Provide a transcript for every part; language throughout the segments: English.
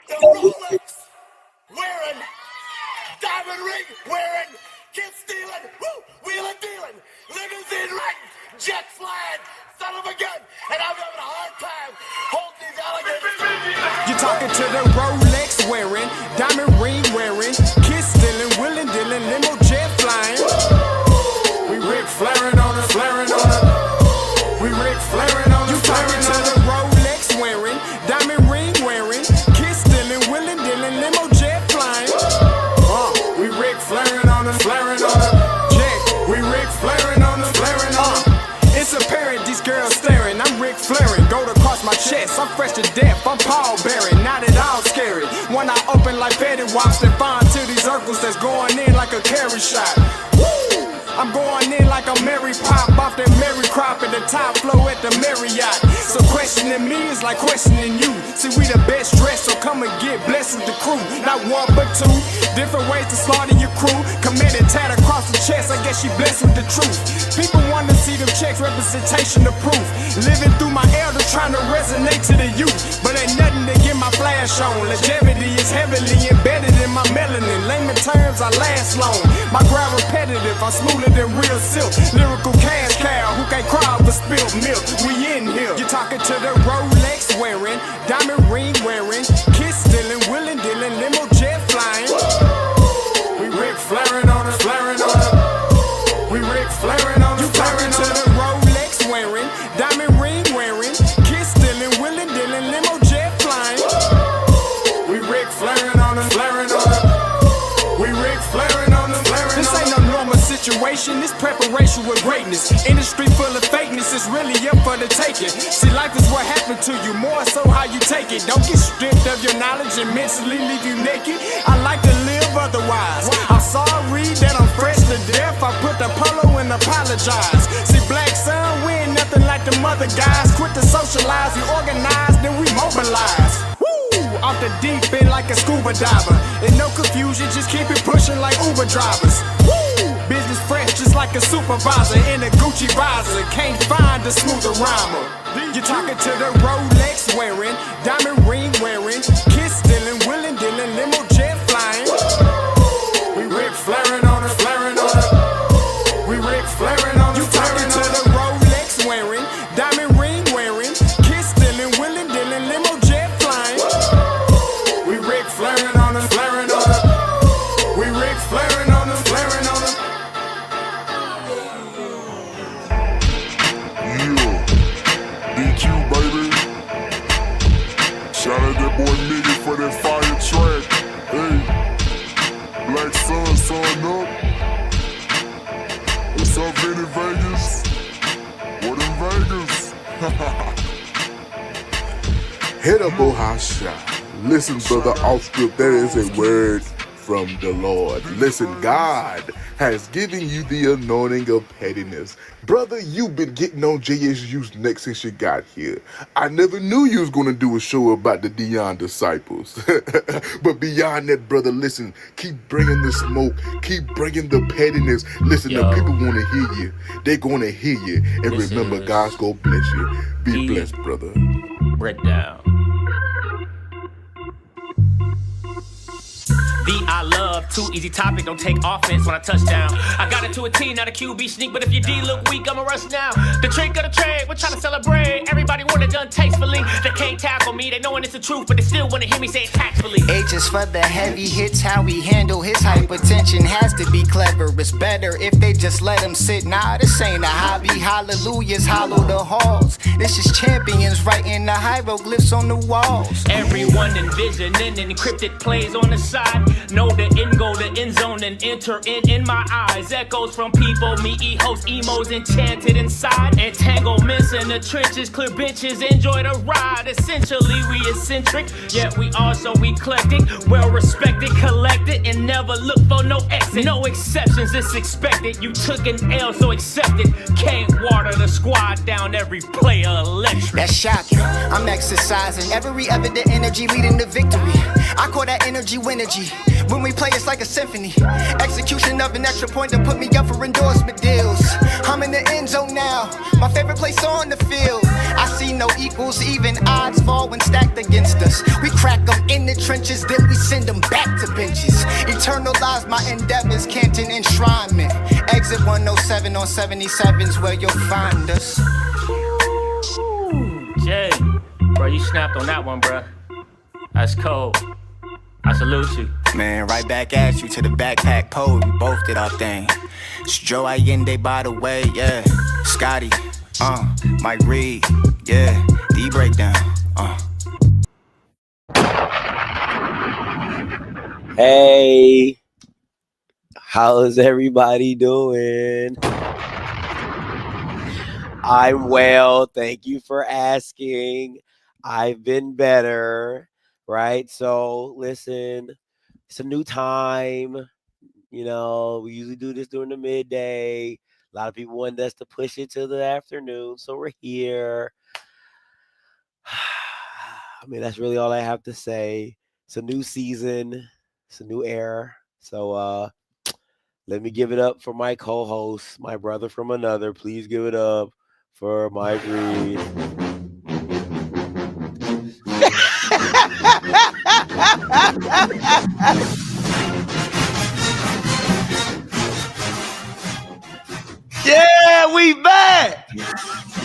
The Rolex wearing, diamond ring wearing, kid stealing, wheeling dealing, limousine riding, jet flying, son of a gun, and I'm having a hard time holding these alligators. You're talking to the Rolex wearing, diamond ring wearing, kid stealing, wheeling dealing, limo jet flying. We Ric Flairin' on it, flaring on it. We Ric Flairin' on it, flaring on it. Rolex wearing, diamond ring wearing, kiss stealing, willing dealing, limo jet flying. We Ric Flairin' on it, flaring on it. Jack, we Ric Flairin' on it, flaring on it. It's apparent these girls staring. I'm Ric Flairin', gold across my chest. I'm fresh to death. I'm Paul Bearing, not at all scary. When I open like Betty Wops, then find to these circles that's going in like a carry shot. I'm going in like a Mary Pop off that Mary Crop at the top flow at the Marriott. So questioning me is like questioning you. See, we the best dressed, so come and get blessed with the crew. Not one but two, different ways to slaughter your crew. Committed tat across the chest, I guess she blessed with the truth. People want to see them checks, representation of proof. Living through my elders trying to resonate to the youth. But ain't nothing to get my flash on. Longevity is heavily embedded in my melanin. Layman terms, I last long. My grind repetitive, I'm smoother than real silk. Lyrical cash cow who can't cry over spilled milk. We in here. You're talking to the Rolex wearing, diamond ring wearing, kiss stealing, willing dealing, limo jet flying. We Ric Flairin' on it, flaring on it. We Ric Flairin' on it, flaring on it. To the Rolex wearing, diamond ring wearing, kiss stealing, willing dealing, limo jet flying. We Ric Flairin' on it, flaring on it. We Ric Flairin' on it, flaring on it. This ain't no normal situation, this preparation with greatness. Industry full of fakeness, it's really up for the taking. See, life is what happened to you, more so how you take it. Don't get stripped of your knowledge and mentally leave you naked. I like to live otherwise. I'm sorry that I'm fresh to death. I put the polo and apologize. See, black son, we ain't nothing like them other guys. Quit to socialize, we organize, then we mobilize. Off the deep end like a scuba diver. And no confusion, just keep it pushing like Uber drivers. Business fresh just like a supervisor in a Gucci visor. Can't find a smoother rhymer. You're talking to the Rolex wearing, diamond ring wearing, kiss stealing, willing dealing, limo jet flying. We Ric Flairin' on it, flaring on it. We Ric Flairin' on it, flaring on it. You talking to the Rolex wearing, diamond ring wearing, kiss stealing, willing dealing, limo jet flying. We Ric Flairin' on it, flaring on it. We Ric Flairin' on it, flaring on it. DQ, baby. Shout out that boy Nigga for that fire track. Hey, Black Sun, sun up. What's up, Vinny Vegas? What in Vegas? Hit up Ohasha. Listen, brother, off script, there is a word from the Lord. Listen, God has given you the anointing of pettiness. Brother, you've been getting on JSU's neck since you got here. I never knew you was going to do a show about the Dion disciples. But beyond that, brother, listen, keep bringing the smoke. Keep bringing the pettiness. Listen, the people want to hear you. They're going to hear you. And remember, God's going to bless you. Be blessed, brother. Breakdown. I love, too easy topic, don't take offense when I touch down. I got into a T, not a QB sneak, but if your D look weak, I'ma rush now. The trick of the trade, we're trying to celebrate. Everybody want it done tastefully. They can't tackle me, they knowing it's the truth, but they still wanna hear me say it tactfully. H is for the heavy hits, how we handle his hypertension has to be clever. It's better if they just let him sit. Nah, this ain't a hobby, hallelujahs hollow the halls. This is champions writing the hieroglyphs on the walls. Everyone envisioning encrypted plays on the side. Know the end goal, the end zone, and enter in my eyes. Echoes from people, me host emos enchanted inside. Entanglements in the trenches, clear benches, enjoy the ride. Essentially, we eccentric, yet we also eclectic. Well respected, collected, and never look for no exit. No exceptions, it's expected. You took an L, so accept it. Can't water the squad down, every player electric. That's shocking. I'm exercising every evident energy leading to victory. I call that energy winergy. When we play, it's like a symphony. Execution of an extra point to put me up for endorsement deals. I'm in the end zone now, my favorite place on the field. I see no equals, even odds fall when stacked against us. We crack them in the trenches, then we send them back to benches. Eternalize my endeavors, Canton enshrinement. Exit 107 on 77's where you'll find us. Jay, bro, you snapped on that one, bro. That's cold. I salute you. Man, right back at you to the backpack code. We both did our thing. It's Joe Allende, by the way, yeah. Scotty, Mike Reed, yeah. THEE Breakdown, Hey, how's everybody doing? I'm well, thank you for asking. I've been better, right? So listen, it's a new time. You know, we usually do this during the midday. A lot of people wanted us to push it to the afternoon, so we're here. I mean, that's really all I have to say. It's a new season. It's a new era. So let me give it up for my co-host, my brother from another. Please give it up for Mike Reed. Yeah, we back.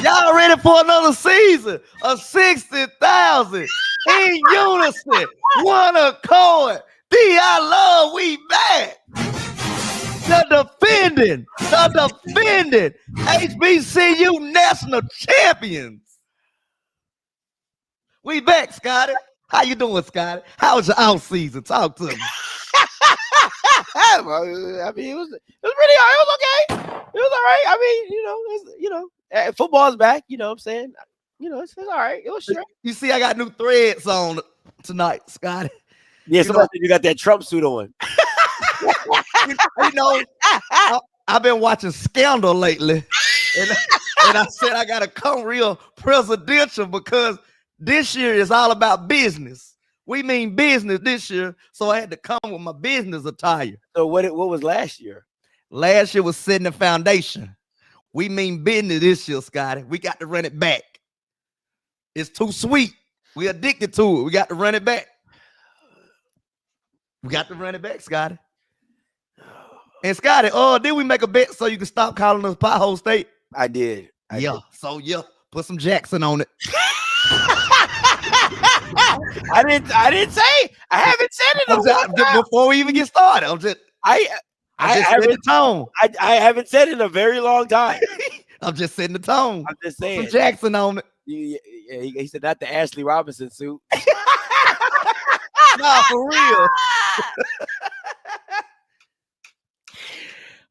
Y'all ready for another season of 60,000 in unison, one accord. I love, we back. The defending HBCU national champions. We back, Scotty. How you doing, Scotty? How was your out season? Talk to me. I mean, it was pretty hard. It was okay. It was all right. I mean, football's back. You know what I'm saying? You know, it's all right. It was sure. You see, I got new threads on tonight, Scotty. Yeah, somebody said you got that Trump suit on. You know, I've been watching Scandal lately, and I said I gotta come real presidential because this year is all about business. We mean business this year, so I had to come with my business attire. So what was last year? Last year was setting the foundation. We mean business this year, Scotty. We got to run it back. It's too sweet. We addicted to it. We got to run it back. We got to run it back, Scotty. And Scotty, did we make a bet so you can stop calling us Pothole State? I did. So put some Jackson on it. I didn't say. I haven't said it before we even get started. I haven't the tone. I haven't said it in a very long time. I'm just setting the tone. I'm just saying. Some Jackson on it. He said not the Ashley Robinson suit. Nah, for real.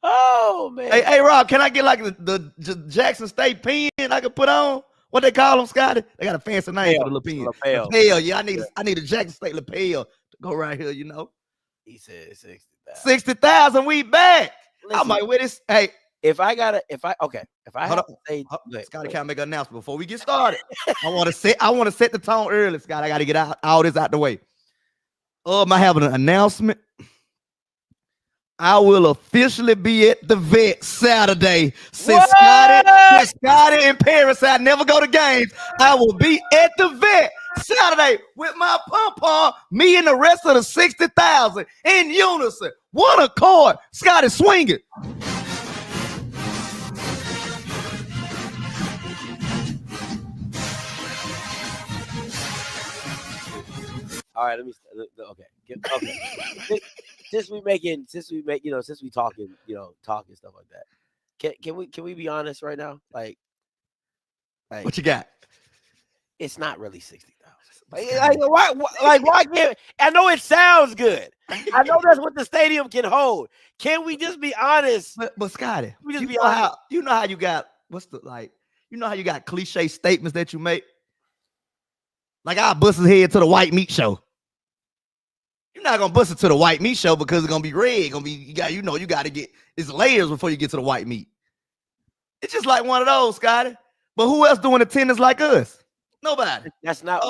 Oh man. Hey, Rob, can I get like the Jackson State pen I can put on? What they call them, Scotty? They got a fancy name for the lapel. Lapel. Yeah, I need a Jackson State lapel to go right here, you know. He said 60,000. 60,000, we back. Listen, I might with this. Hey, if I have to say, Scotty, can't make an announcement before we get started. I want to set the tone early, Scott. I got to get all this out the way. I have an announcement. I will officially be at the vet Saturday. Since Scotty in Paris, I never go to games. I will be at the vet Saturday with my pom-pom, me and the rest of the 60,000 in unison. One accord. Scotty, swing it. all right, okay. Since we talking stuff like that. Can we be honest right now? Like what you got? It's not really 60,000. Why can't? I know it sounds good. I know that's what the stadium can hold. Can we just be honest? But Scotty, we just be honest. You know how you got how you got cliche statements that you make? Like I'll bust his head to the white meat show. You're not gonna bust it to the white meat show because it's gonna be red. You got to get it's layers before you get to the white meat. It's just like one of those, Scotty. But who else doing attendance like us? Nobody. That's not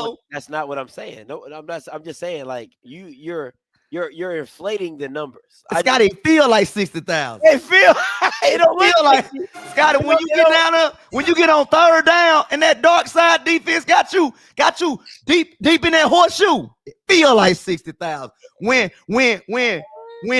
what I'm saying. No, I'm not. I'm just saying, like you're you're inflating the numbers. Scotty, it feel like 60,000. It feel it don't Feel like Scotty, when you get down there, when you get on third down and that dark side defense got you deep in that horseshoe, it feel like 60,000. When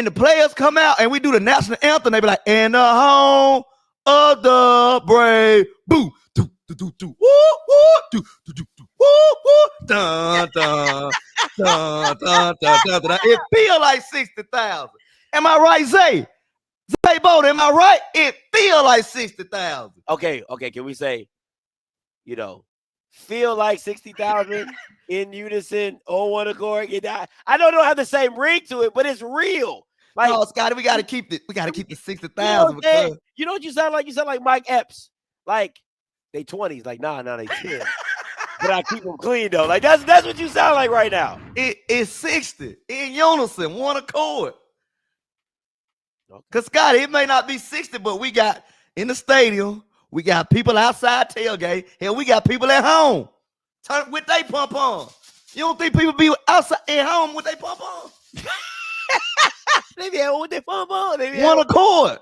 the players come out and we do the national anthem, they be like, "And the home of the brave, boo, do do do do, woo woo, do do do do, woo woo, dun dun dun dun dun dun dun." It feel like 60,000. Am I right, Zay? Zay Boat, am I right? It feel like 60,000. Okay. Can we say, feel like 60,000 in unison on one accord? I don't have the same ring to it, but it's real. Like, no, Scotty, we gotta keep it. We gotta keep the 60,000. You know what you sound like? You sound like Mike Epps. Like they 20s. Like nah, they 10. But I keep them clean though. Like that's what you sound like right now. It's 60 in unison, one accord. Because Scotty, it may not be 60, but we got in the stadium, we got people outside tailgate. Hell, we got people at home with they pump on. You don't think people be outside at home with they pump on? They be at home with their pump on. One accord.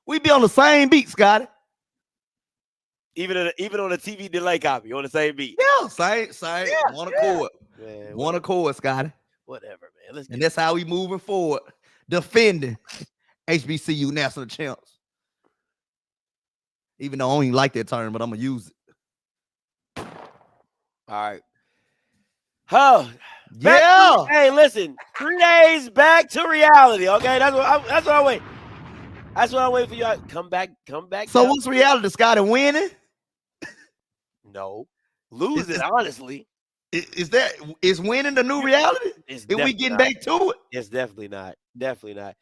We be on the same beat, Scotty. Even on the TV delay copy, on the same beat. Yeah, same. Yeah, one accord. Man, one accord, Scotty. Whatever, man. And that's how we moving forward, defending HBCU national champs. Even though I don't even like that term, but I'm gonna use it. All right. Oh, yeah. Hey, listen. 3 days back to reality. Okay, that's what I wait. That's what I wait for you. Come back. So what's reality, Scotty? Winning? No, losing. Honestly, is winning the new reality? If we getting back to it? It's definitely not. Definitely not.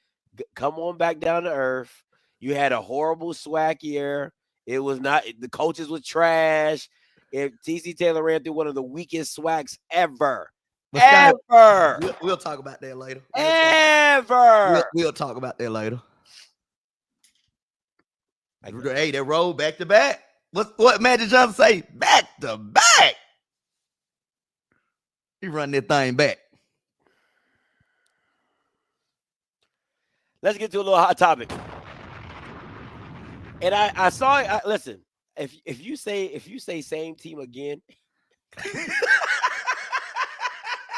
Come on back down to earth. You had a horrible SWAC year. It was not. The coaches was trash. If TC Taylor ran through one of the weakest SWACs ever. We'll talk about that later. We'll talk about that later. Hey, they rolled back to back. What Magic Johnson say? Back to back. He run that thing back. Let's get to a little hot topic. And I saw it. Listen, if you say same team again,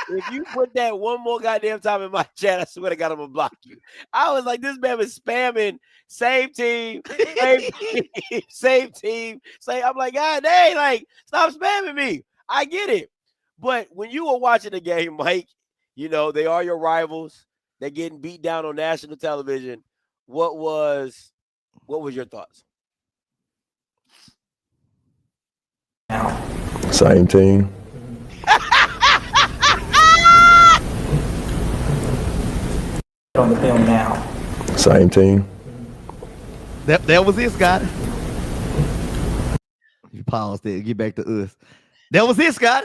if you put that one more goddamn time in my chat, I swear to God, I'm gonna block you. I was like, this man was spamming same team. I'm like, God dang, like, stop spamming me. I get it. But when you were watching the game, Mike, they are your rivals. They're getting beat down on national television. What was your thoughts? Same team. On the film now. Same team. That was it, Scott. You pause there. Get back to us. That was it, Scott.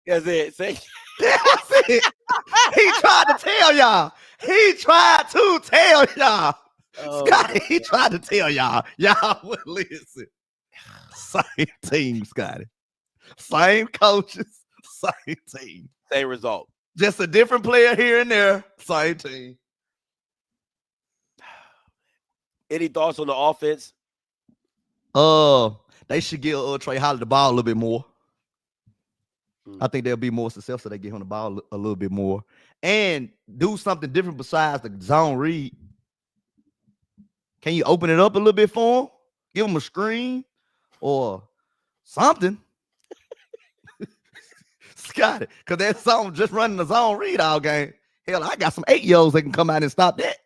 That's it. Say. That was it. He tried to tell y'all. Oh, Scotty, he tried to tell y'all. Y'all would listen. Same team, Scotty. Same coaches. Same team. Same result. Just a different player here and there. Same team. Any thoughts on the offense? They should give Trey Holly the ball a little bit more. I think they'll be more successful. They give him the ball a little bit more and do something different besides the zone read. Can you open it up a little bit for him? Give him a screen or something. Scotty, because that zone just running the zone read all game. Hell, I got some 8-year-olds that can come out and stop that.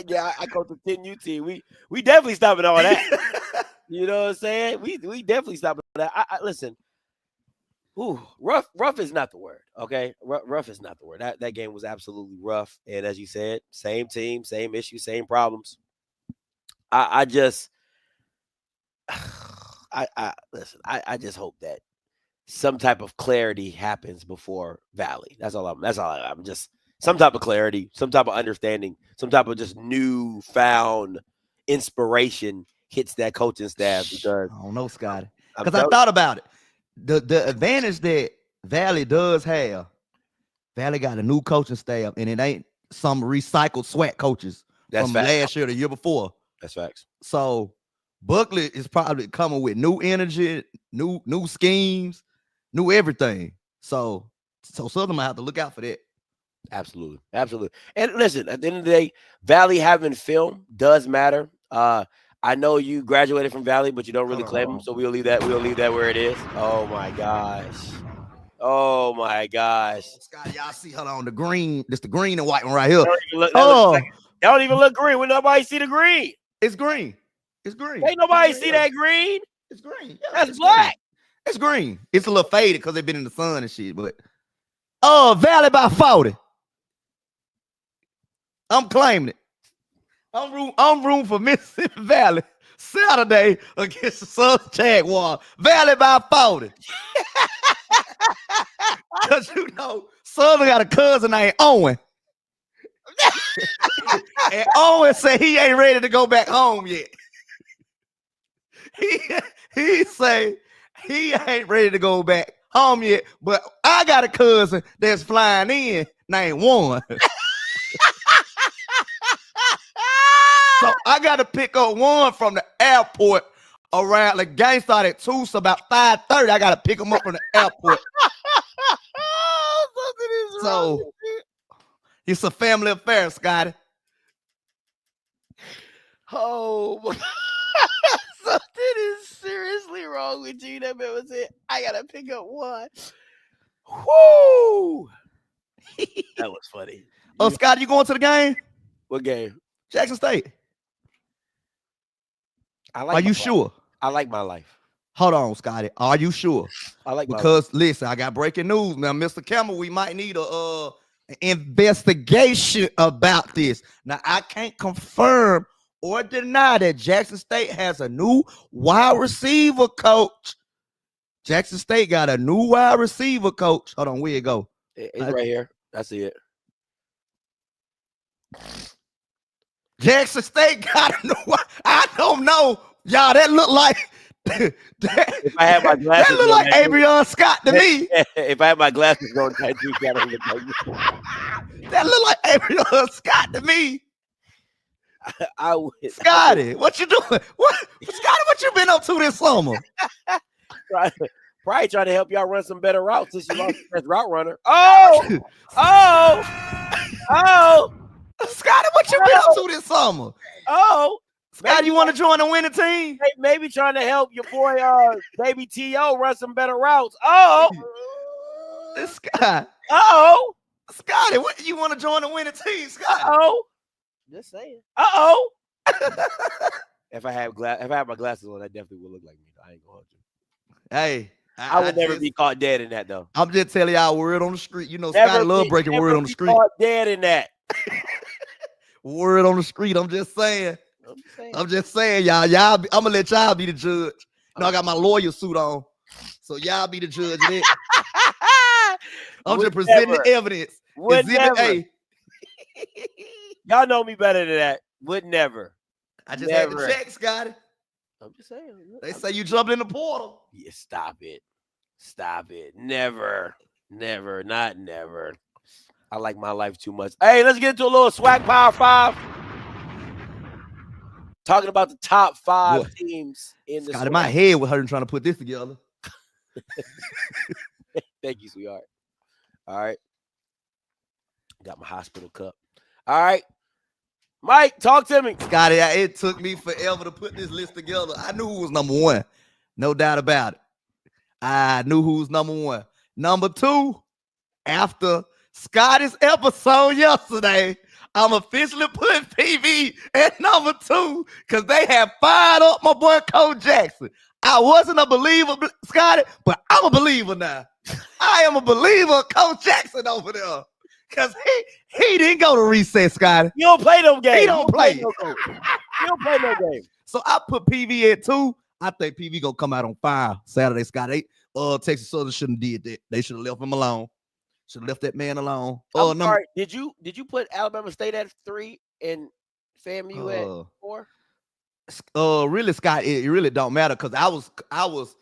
Yeah, I coach the 10U team. We definitely stopping all that. You know what I'm saying? We definitely stopping all that. I listen. Ooh, rough is not the word. Okay, rough is not the word. That game was absolutely rough. And as you said, same team, same issue, same problems. I just just hope that some type of clarity happens before Valley. That's all I'm just some type of clarity, some type of understanding, some type of just newfound inspiration hits that coaching staff because I don't know, Scotty. Because I thought about it. The advantage that Valley does have, Valley got a new coaching staff, and it ain't some recycled SWAC coaches That's from facts. last year, the year before. That's facts. So Buckley is probably coming with new energy, new schemes, new everything. So Southern might have to look out for that. Absolutely. Absolutely. And listen, at the end of the day, Valley having film does matter. I know you graduated from Valley, but you don't really claim them, so we'll leave that where it is. Oh my gosh. Oh my gosh. Scott, y'all see her on the green. This the green and white one right here. That don't even look green. When nobody see the green. It's green. It's green. Ain't nobody see that green. It's green. Yeah, that's black. Green. It's green. It's a little faded because they've been in the sun and shit. But Valley by 40. I'm claiming it. I'm room for Mississippi Valley Saturday against the Southern Jaguar. Valley by 40. Because you know, Southern got a cousin named Owen. And Owen said he ain't ready to go back home yet. He say he ain't ready to go back home yet. But I got a cousin that's flying in named Warren. So I got to pick up one from the airport around, the game started at 2, so about 5:30, I got to pick him up from the airport. So it's a family affair, Scotty. Oh, something is seriously wrong with you. That man was it. I got to pick up one. Whoo! That was funny. Oh, Scotty, you going to the game? What game? Jackson State. Are you sure? I like my life. Hold on, Scotty. Are you sure? I like my because listen, I got breaking news now, Mr. Campbell. We might need a investigation about this. Now I can't confirm or deny that Jackson State has a new wide receiver coach. Jackson State got a new wide receiver coach. Hold on, where you go? It's right here. I see it. Jackson State got a new. I don't know, y'all. That look like if I had my glasses, that look like Adrian Scott to me. If I had my glasses on, that look like Adrian Scott to me. I would. Scotty, what you doing? Scotty, what you been up to this summer? Probably trying to help y'all run some better routes since you lost the best route runner. Oh, Scotty, what you been up to this summer? Oh, Scotty, you want to join the winning team? Maybe trying to help your boy, baby T.O. run some better routes. Oh, this guy. Oh, Scotty, what you want to join the winning team, Scotty? Oh, just saying. Oh. If I had my glasses on, that definitely would look like me. I ain't gonna hold you. Hey, I would never be caught dead in that though. I'm just telling y'all word on the street. You know, Scotty love breaking word on the street. Caught dead in that. Word on the street. I'm just saying, y'all. I'm gonna let y'all be the judge. You know, I got my lawyer suit on, so y'all be the judge of it. I'm just presenting the evidence. Hey. Y'all know me better than that. Would never. I just had to check, Scotty. I'm just saying. They say you jumped in the portal. Yeah, stop it. Stop it. Never. Never. Not never. I like my life too much. Hey, let's get into a little SWAC Power 5. Talking about the top 5 teams in the Scotty, my head was hurting trying to put this together. Thank you, sweetheart. All right. Got my hospital cup. All right. Mike, talk to me. Scotty, it took me forever to put this list together. I knew who was number 1. No doubt about it. I knew who was number 1. Number 2, after Scotty's episode yesterday, I'm officially putting PV at number 2 because they have fired up my boy Coach Jackson. I wasn't a believer, Scotty, but I'm a believer now. I am a believer of Coach Jackson over there. Because he didn't go to recess, Scotty. You don't play no game. He don't play. You don't play no game. So I put PV at 2. I think PV gonna come out on 5 Saturday, Scotty. Texas Southern shouldn't did that. They should have left him alone. Should have left that man alone. I'm sorry. Did you put Alabama State at 3 and FAMU at 4? Really, Scott, it really don't matter because I was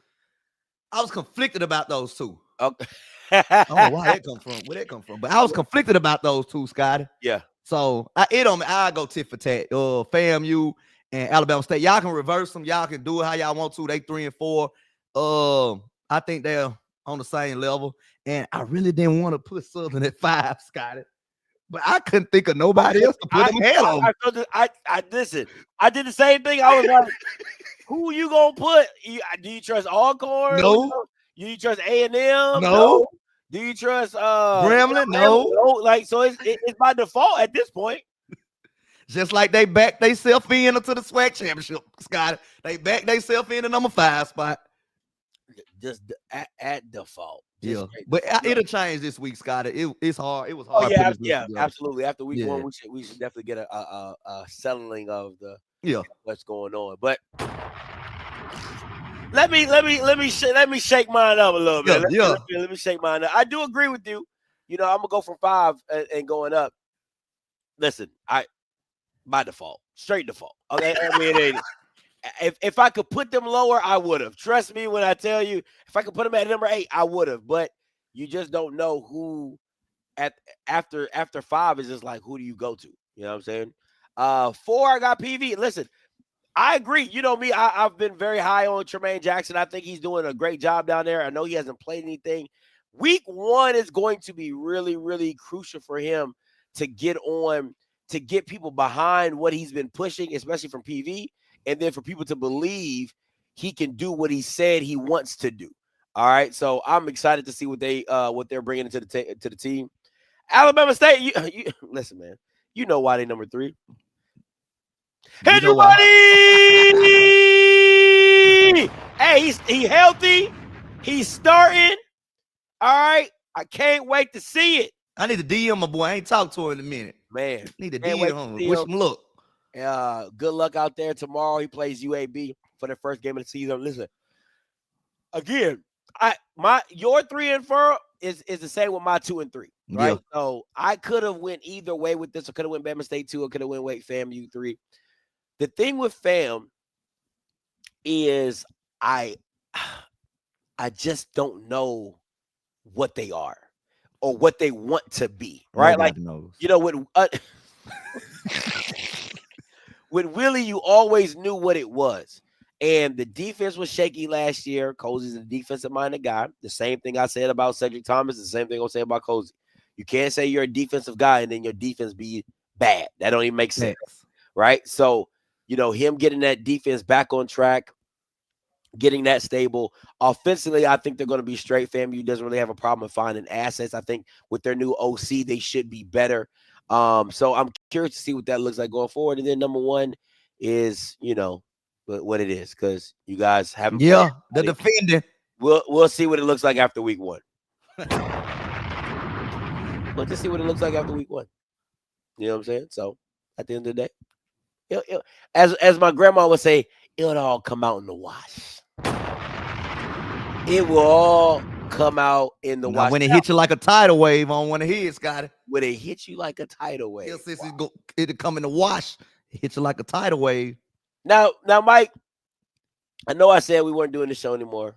conflicted about those two. Okay. I don't know why that come from. Where that come from? But I was conflicted about those two, Scotty. Yeah. So I go tit for tat. FAMU and Alabama State. Y'all can reverse them. Y'all can do it how y'all want to. They 3 and 4. I think they're on the same level. And I really didn't want to put Southern at 5, Scotty. But I couldn't think of nobody else to put them ahead of them. I listen. I did the same thing. I was like, who you gonna put? Do you trust Alcorn? No. Do you trust A&M? No. Do you trust Grambling? No. Like, so it's by default at this point. Just like they backed themselves into the SWAC championship, Scotty. They backed themselves in the number 5 spot. Just at default. Yeah, but it'll change this week, Scotty. It's hard. It was hard. Oh, yeah, absolutely. After week 1, we should definitely get a settling of the what's going on. But let me shake mine up a little bit. Let me shake mine up. I do agree with you. You know, I'm gonna go from 5 and going up. Listen, by default, straight default. Okay, I mean, if I could put them lower, I would have. Trust me when I tell you, if I could put them at number 8, I would have. But you just don't know who after 5 is just like, who do you go to? You know what I'm saying? 4, I got PV. Listen, I agree. You know me, I've been very high on Tremaine Jackson. I think he's doing a great job down there. I know he hasn't played anything. Week 1 is going to be really, really crucial for him to get people behind what he's been pushing, especially from PV. And then for people to believe he can do what he said he wants to do. All right, so I'm excited to see what they're bringing into the team. Alabama State, you listen, man. You know why they number 3. Everybody, hey, he healthy. He's starting. All right, I can't wait to see it. I need to DM my boy. I ain't talked to him in a minute. Man, need to DM him. Wish him luck. Good luck out there tomorrow. He plays UAB for the first game of the season. Listen, again, your 3 and 4 is the same with my 2 and 3, right? Yeah. So I could have went either way with this. I could have went Bama State 2. I could have went FAMU 3. The thing with FAM is I just don't know what they are or what they want to be, right? Nobody knows. You know what? With Willie, you always knew what it was. And the defense was shaky last year. Cozy's a defensive-minded guy. The same thing I said about Cedric Thomas, the same thing I'll say about Cozy. You can't say you're a defensive guy and then your defense be bad. That don't even make sense, right? So, you know, him getting that defense back on track, getting that stable. Offensively, I think they're going to be straight. FAMU doesn't really have a problem with finding assets. I think with their new OC, they should be better. So I'm curious to see what that looks like going forward. And then number 1 is, you know, what it is, because you guys haven't. Yeah, the defending. We'll see what it looks like after week 1. We'll just see what it looks like after week 1. You know what I'm saying? So at the end of the day, as my grandma would say, it'll all come out in the wash. It will all come out in the wash. When it hit you like a tidal wave on one of his, Scotty. When it hit you like a tidal wave. It'll come in the wash. It hits you like a tidal wave. Now, Mike, I know I said we weren't doing the show anymore.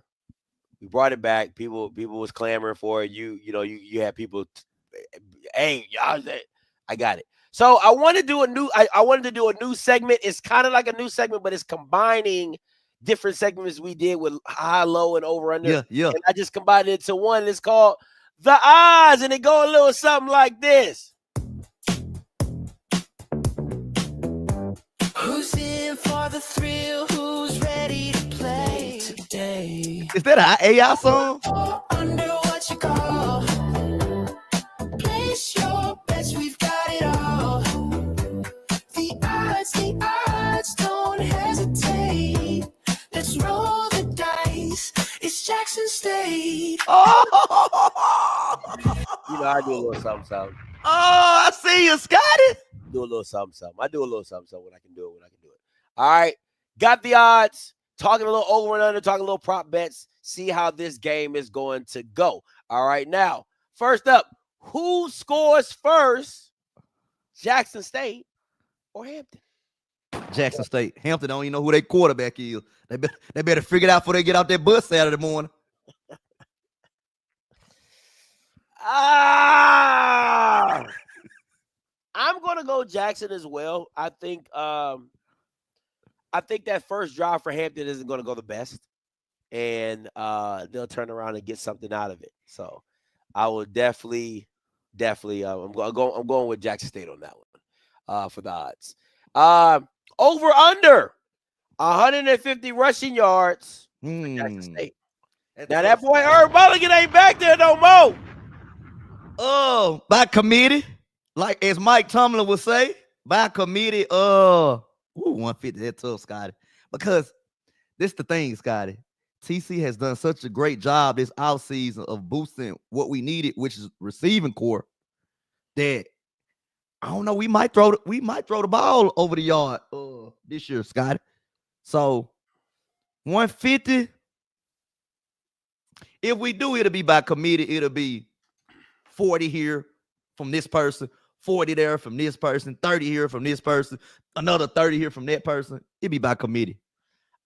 We brought it back. People was clamoring for it. You had people. Hey, y'all, I got it. So I wanted to do a new segment. It's kind of like a new segment, but it's combining different segments we did with high, low, and over under. Yeah. And I just combined it into one. It's called The Odds, and it go a little something like this. Who's in for the thrill? Who's ready to play today? Is that an AI song? Under what you call. Place your bets, we've got it all. The odds, don't hesitate. Let's roll the dice. It's Jackson State. You know, I do a little something. Oh, I see you, Scotty. Do a little something. I do a little something when I can do it. All right. Got the odds. Talking a little over and under. Talking a little prop bets. See how this game is going to go. All right. Now, first up, who scores first? Jackson State or Hampton? Jackson State. Hampton don't even know who their quarterback is. They better figure it out before they get out their bus Saturday morning. I'm gonna go Jackson as well. I think that first drive for Hampton isn't gonna go the best, and they'll turn around and get something out of it. So I will definitely. I'm going with Jackson State on that one for the odds. Over under 150 rushing yards for Jackson State. Now that boy Herb Mulligan ain't back there no more. Oh, by committee, like as Mike Tomlin would say, by committee. 150. That's tough, Scotty. Because this the thing, Scotty. TC has done such a great job this offseason of boosting what we needed, which is receiving core. That I don't know. We might throw the ball over the yard this year, Scotty. So 150. If we do, it'll be by committee. It'll be 40 here from this person, 40 there from this person, 30 here from this person, another 30 here from that person. It'll be by committee.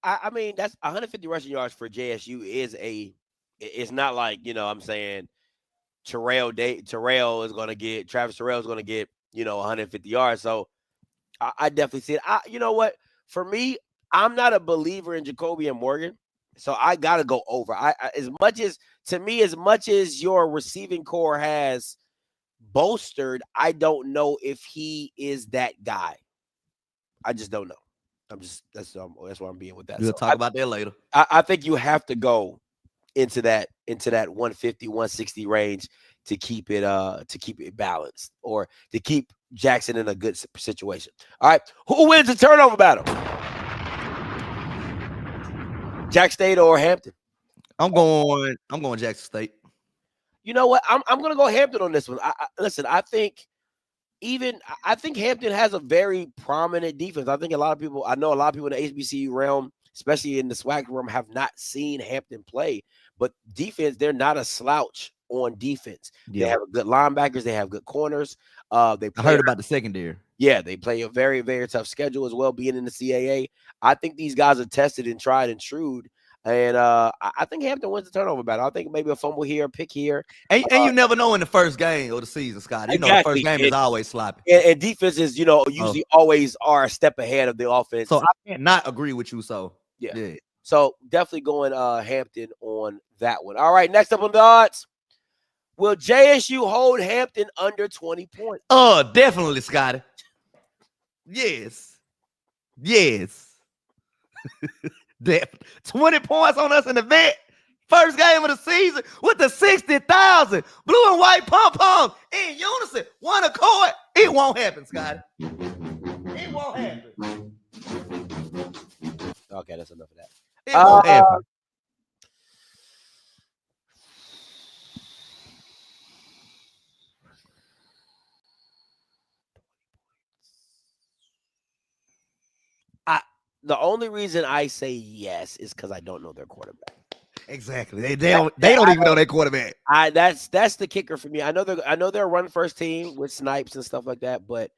I mean, that's 150 rushing yards for JSU it's not like, I'm saying Travis Terrell is going to get 150 yards. So I definitely see it. You know what? For me, I'm not a believer in Jacoby and Morgan. So I got to go over. As much as your receiving core has bolstered, I don't know if he is that guy. I just don't know. That's why I'm being with that. We'll talk about that later. I think you have to go into that 150, 160 range to keep it balanced or to keep Jackson in a good situation. All right, who wins the turnover battle? Jack State or Hampton? I'm going Jackson State. You know what? I'm going to go Hampton on this one. Listen, I think Hampton has a very prominent defense. I know a lot of people in the HBCU realm, especially in the SWAC realm, have not seen Hampton play. But defense, they're not a slouch on defense. Yeah. They have good linebackers. They have good corners. I heard about the secondary. Yeah, they play a very, very tough schedule as well, being in the CAA. I think these guys are tested and tried and true. And I think Hampton wins the turnover battle. I think maybe a fumble here, a pick here. And you never know in the first game of the season, Scott. You know, the first game is always sloppy. And defenses, usually always are a step ahead of the offense. So I cannot agree with you. So, yeah. So definitely going Hampton on that one. All right, next up on the odds. Will JSU hold Hampton under 20 points? Oh, definitely, Scotty. Yes. 20 points on us in the vet. First game of the season with the 60,000 blue and white pom-poms in unison, one accord. It won't happen, Scotty. It won't happen. Okay, that's enough of that. It won't happen. The only reason I say yes is because I don't know their quarterback. Exactly. They don't even know their quarterback. That's the kicker for me. I know they're a run first team with Snipes and stuff like that, but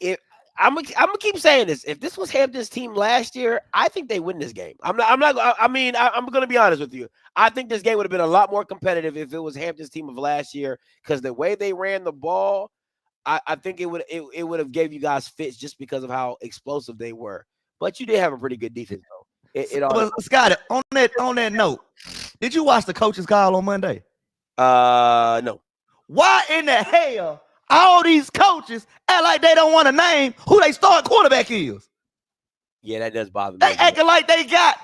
if I'm gonna keep saying this. If this was Hampton's team last year, I think they win this game. I'm gonna be honest with you. I think this game would have been a lot more competitive if it was Hampton's team of last year, because the way they ran the ball, I think it would have gave you guys fits just because of how explosive they were. But you did have a pretty good defense, though. But Scott, on that note, did you watch the coach's call on Monday? No. Why in the hell all these coaches act like they don't want to name who they start quarterback is? Yeah, that does bother me. They acting like they got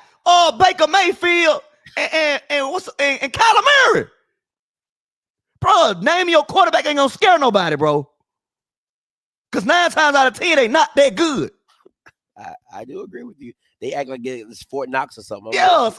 Baker Mayfield and Kyler Murray. Bro, name your quarterback ain't gonna scare nobody, bro. Because 9 times out of 10, they not that good. I do agree with you. They act like it's Fort Knox or something. Yeah,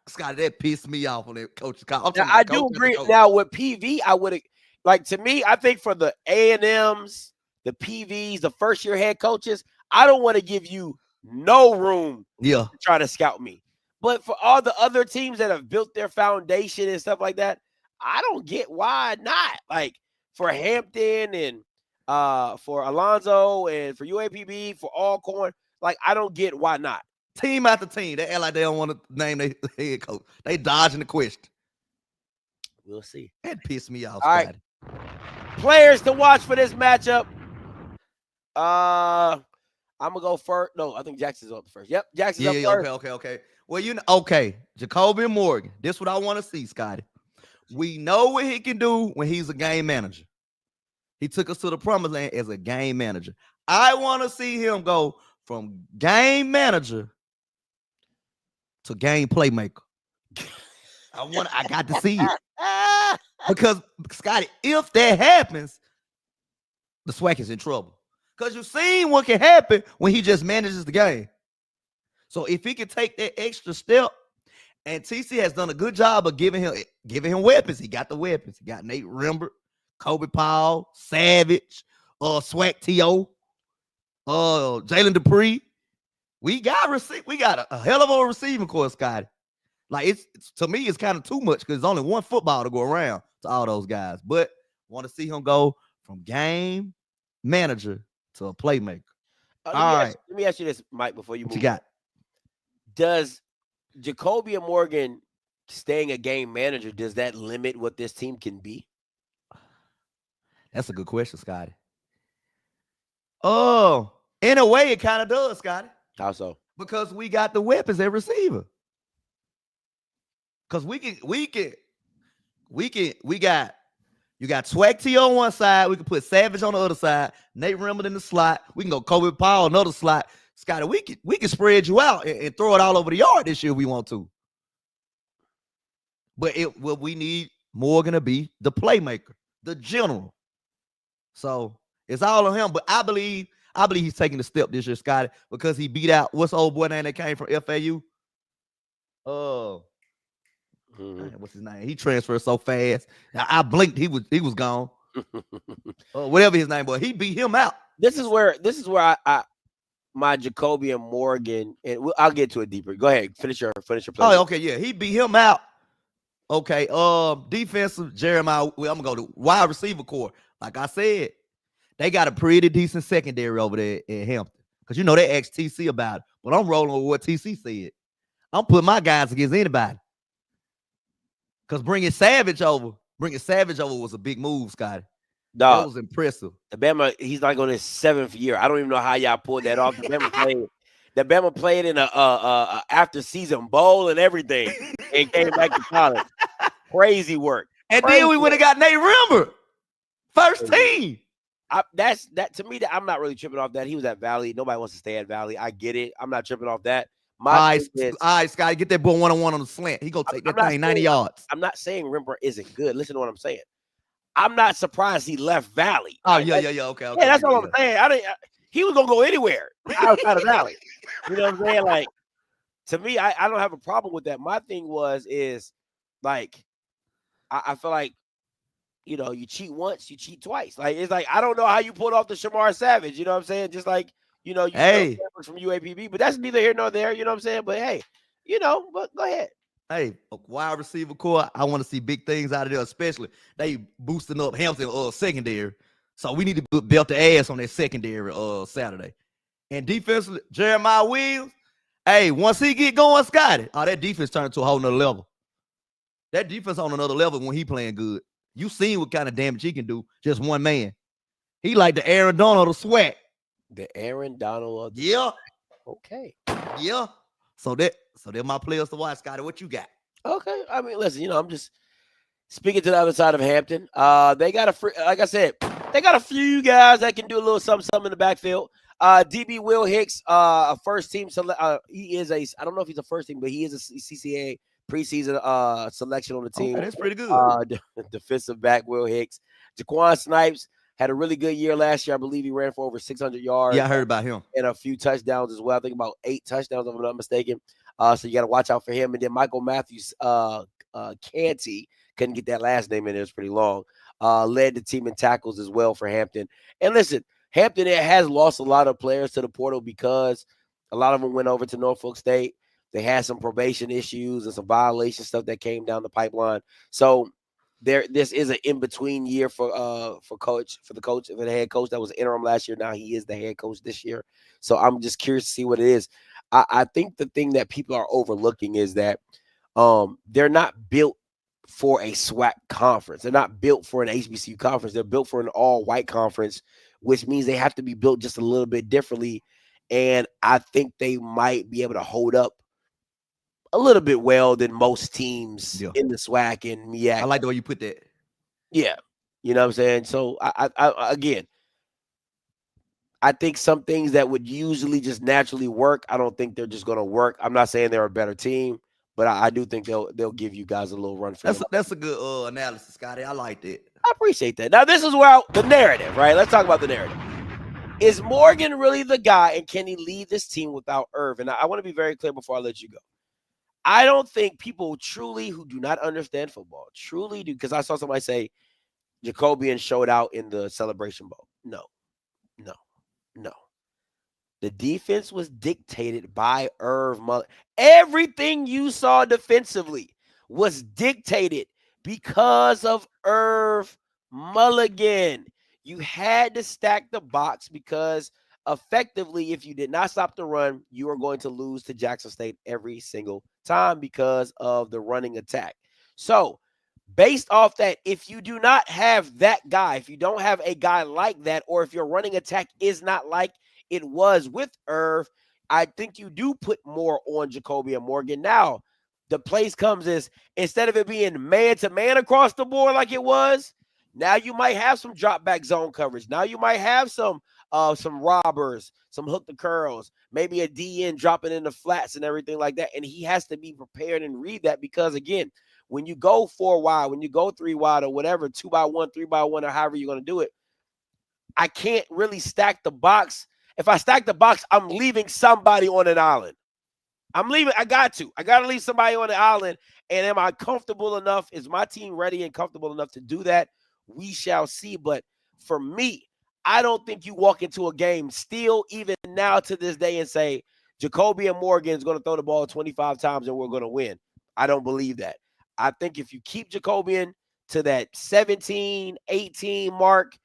Scott, that pissed me off on that coach's call. I do agree. Now, with PV, I would have, to me, I think for the A&Ms, the PVs, the first-year head coaches, I don't want to give you no room to try to scout me. But for all the other teams that have built their foundation and stuff like that, I don't get why not. Like, for Hampton and for Alonzo and for UAPB, for Alcorn, I don't get why not. Team after team, they act like they don't want to name their head coach. They dodging the question. We'll see. That pissed me off, All right. Scotty. Players to watch for this matchup. I'm gonna go first. No, I think Jackson's up first. Yep, Jackson's up first. Okay. Well, okay. Jacoby Morgan. This is what I want to see, Scotty. We know what he can do when he's a game manager. He took us to the promised land as a game manager. I want to see him go from game manager to game playmaker. I got to see it. Because, Scotty, if that happens, the SWAC is in trouble. Because you've seen what can happen when he just manages the game. So if he can take that extra step, and TC has done a good job of giving him weapons. He got the weapons. He got Nate Rembert, Kobe Powell, Savage, SWAC T.O., Jalen Dupree. We got a hell of a receiving core, Scotty. Like it's to me, it's kind of too much because there's only one football to go around to all those guys. But want to see him go from game manager to a playmaker. Let me ask you this, Mike, before you move. What you got? Does Jacoby Morgan staying a game manager, does that limit what this team can be? That's a good question, Scotty. Oh, in a way, it kind of does, Scotty. How so? Because we got the weapons at receiver. Because you got SWAC T on one side. We can put Savage on the other side. Nate Rembert in the slot. We can go Kobe Powell another slot. Scotty, we can spread you out and throw it all over the yard this year if we want to. But we need Morgan to be the playmaker, the general. So it's all on him. But I believe he's taking the step this year, Scotty, because he beat out what's the old boy name that came from FAU? What's his name? He transferred so fast. I blinked. He was gone. Whatever his name was, he beat him out. This is where I my Jacoby and Morgan, and I'll get to it deeper. Go ahead, finish your play. Oh, okay, yeah, he beat him out. Okay, defensive Jeremiah. Well, I'm gonna go to wide receiver core. Like I said, they got a pretty decent secondary over there at Hampton because they asked TC about it. But I'm rolling with what TC said. I'm putting my guys against anybody. Because bringing Savage over was a big move, Scotty. Dog, that was impressive. The Bama, he's like on his 7th year. I don't even know how y'all pulled that off. The Bama played in a after season bowl and everything, and came back to college. Crazy work. And then we would have got Nate Rembert, first team. That to me. I'm not really tripping off that. He was at Valley. Nobody wants to stay at Valley. I get it. I'm not tripping off that. All right, Scotty, get that boy one-on-one on the slant. He gonna take that thing 90 yards. I'm not saying Rembert isn't good. Listen to what I'm saying. I'm not surprised he left Valley. Oh, yeah. Okay. Yeah, that's all I'm saying. He was gonna go anywhere outside of Valley. You know what I'm saying? Like, to me, I don't have a problem with that. My thing is like, I feel like, you cheat once, you cheat twice. Like, it's like, I don't know how you pulled off the Shamar Savage. You know what I'm saying? Just like, you from UAPB, but that's neither here nor there. You know what I'm saying? But hey, but go ahead. Hey, wide receiver core, I want to see big things out of there, especially they boosting up Hampton secondary. So we need to belt the ass on that secondary Saturday. And defensively, Jeremiah Williams, hey, once he get going, Scotty, that defense turned to a whole nother level. That defense on another level when he playing good. You seen what kind of damage he can do, just one man. He like the Aaron Donald of SWAC. The Aaron Donald of SWAC. Okay. Yeah. So they're my players to watch, Scotty. What you got? Okay. I mean, listen, I'm just speaking to the other side of Hampton. They got like I said, they got a few guys that can do a little something in the backfield. DB Will Hicks, a first team he is I don't know if he's a first team, but he is a CCA preseason selection on the team. Okay, that's pretty good. Defensive back Will Hicks. Jaquan Snipes had a really good year last year. I believe he ran for over 600 yards. Yeah, I heard about him. And a few touchdowns as well. I think about 8 touchdowns, if I'm not mistaken. So you got to watch out for him. And then Michael Matthews, Canty, couldn't get that last name in there. It's pretty long. Led the team in tackles as well for Hampton. And listen, Hampton has lost a lot of players to the portal because a lot of them went over to Norfolk State. They had some probation issues and some violation stuff that came down the pipeline. So this is an in-between year for the coach, for the head coach that was interim last year. Now he is the head coach this year. So I'm just curious to see what it is. I think the thing that people are overlooking is that they're not built for a SWAC conference. They're not built for an HBCU conference. They're built for an all-white conference, which means they have to be built just a little bit differently. And I think they might be able to hold up a little bit well than most teams in the SWAC and MEAC. I like the way you put that. Yeah. You know what I'm saying? So I again, I think some things that would usually just naturally work, I don't think they're just going to work. I'm not saying they're a better team, but I do think they'll give you guys a little run for that's a good analysis, Scotty. I like that. I appreciate that. Now, this is where the narrative, right? Let's talk about the narrative. Is Morgan really the guy, and can he lead this team without Irv? And I want to be very clear before I let you go. I don't think people truly who do not understand football truly do, because I saw somebody say Jacobian showed out in the Celebration Bowl. No. The defense was dictated by Irv Mulligan. Everything you saw defensively was dictated because of Irv Mulligan. You had to stack the box because effectively, if you did not stop the run, you are going to lose to Jackson State every single time because of the running attack. So based off that, if you do not have that guy, if you don't have a guy like that, or if your running attack is not like it was with Irv, I think you do put more on Jacoby and Morgan. Now, the place comes is instead of it being man-to-man across the board like it was, now you might have some drop-back zone coverage. Now you might have some robbers, some hook the curls, maybe a DN dropping in the flats and everything like that. And he has to be prepared and read that because, again, when you go 4 wide, when you go 3 wide or whatever, 2x1, 3x1, or however you're going to do it, I can't really stack the box. If I stack the box, I'm leaving somebody on an island. I got to leave somebody on the island. And am I comfortable enough? Is my team ready and comfortable enough to do that? We shall see. But for me, I don't think you walk into a game still, even now to this day, and say, Jacoby and Morgan is going to throw the ball 25 times and we're going to win. I don't believe that. I think if you keep Jacobian to that 17, 18 mark,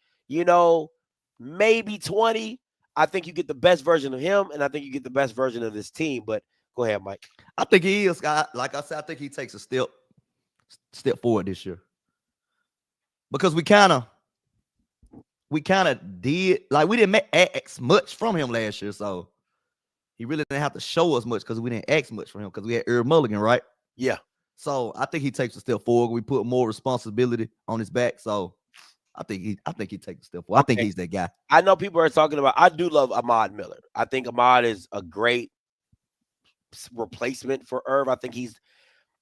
maybe 20, I think you get the best version of him, and I think you get the best version of this team. But go ahead, Mike. I think he is, Scott. Like I said, I think he takes a step forward this year. Because we kind of did, like, we didn't ask much from him last year, so he really didn't have to show us much because we didn't ask much from him because we had Irv Mulligan, right? Yeah. So I think he takes a step forward. We put more responsibility on his back, so I think he takes a step forward. I think he's that guy. I know people are talking about, I do love Ahmad Miller. I think Ahmad is a great replacement for Irv. I think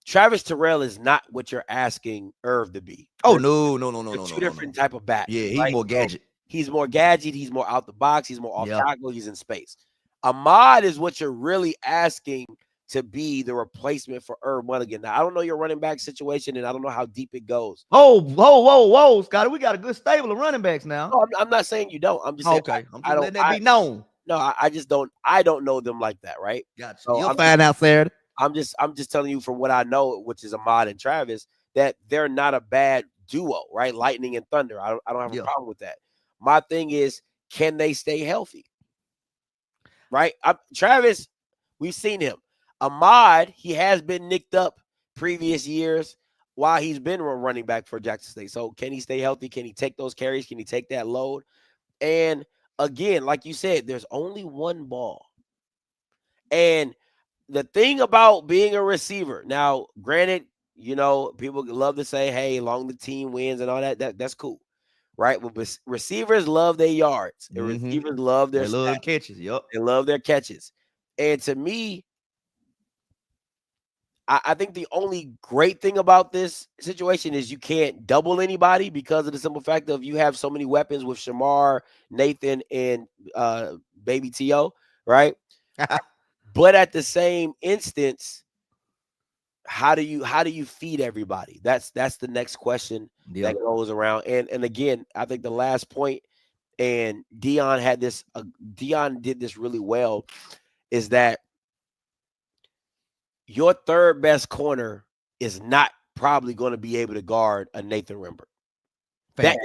Travis Terrell is not what you're asking Irv to be. Oh, no. Two different type of bats. Yeah, he's more gadget. He's more gadget. He's more out the box. He's more off tackle. He's in space. Ahmad is what you're really asking to be the replacement for Irv Mulligan. Now, I don't know your running back situation, and I don't know how deep it goes. Whoa, Scotty. We got a good stable of running backs now. No, I'm not saying you don't. I'm just saying, okay. I'm just letting that be known. No, I just don't. I don't know them like that, right? Gotcha. So You'll find out Saturday. I'm just telling you from what I know, which is Ahmad and Travis, that they're not a bad duo, right? Lightning and Thunder. I don't have a problem with that. My thing is, can they stay healthy? Right? Travis, we've seen him. Ahmad, he has been nicked up previous years while he's been running back for Jackson State. So can he stay healthy? Can he take those carries? Can he take that load? And again, like you said, there's only one ball. And the thing about being a receiver, now, granted, people love to say, hey, long the team wins and all that's cool, right? But receivers love their yards. And receivers love their catches. Yep. They love their catches. And to me, I think the only great thing about this situation is you can't double anybody because of the simple fact of you have so many weapons with Shamar, Nathan, and Baby T.O., right? But at the same instance, how do you feed everybody? That's the next question that goes around. And again, I think the last point, and Dion did this really well, is that your third best corner is not probably going to be able to guard a Nathan Rimber. That's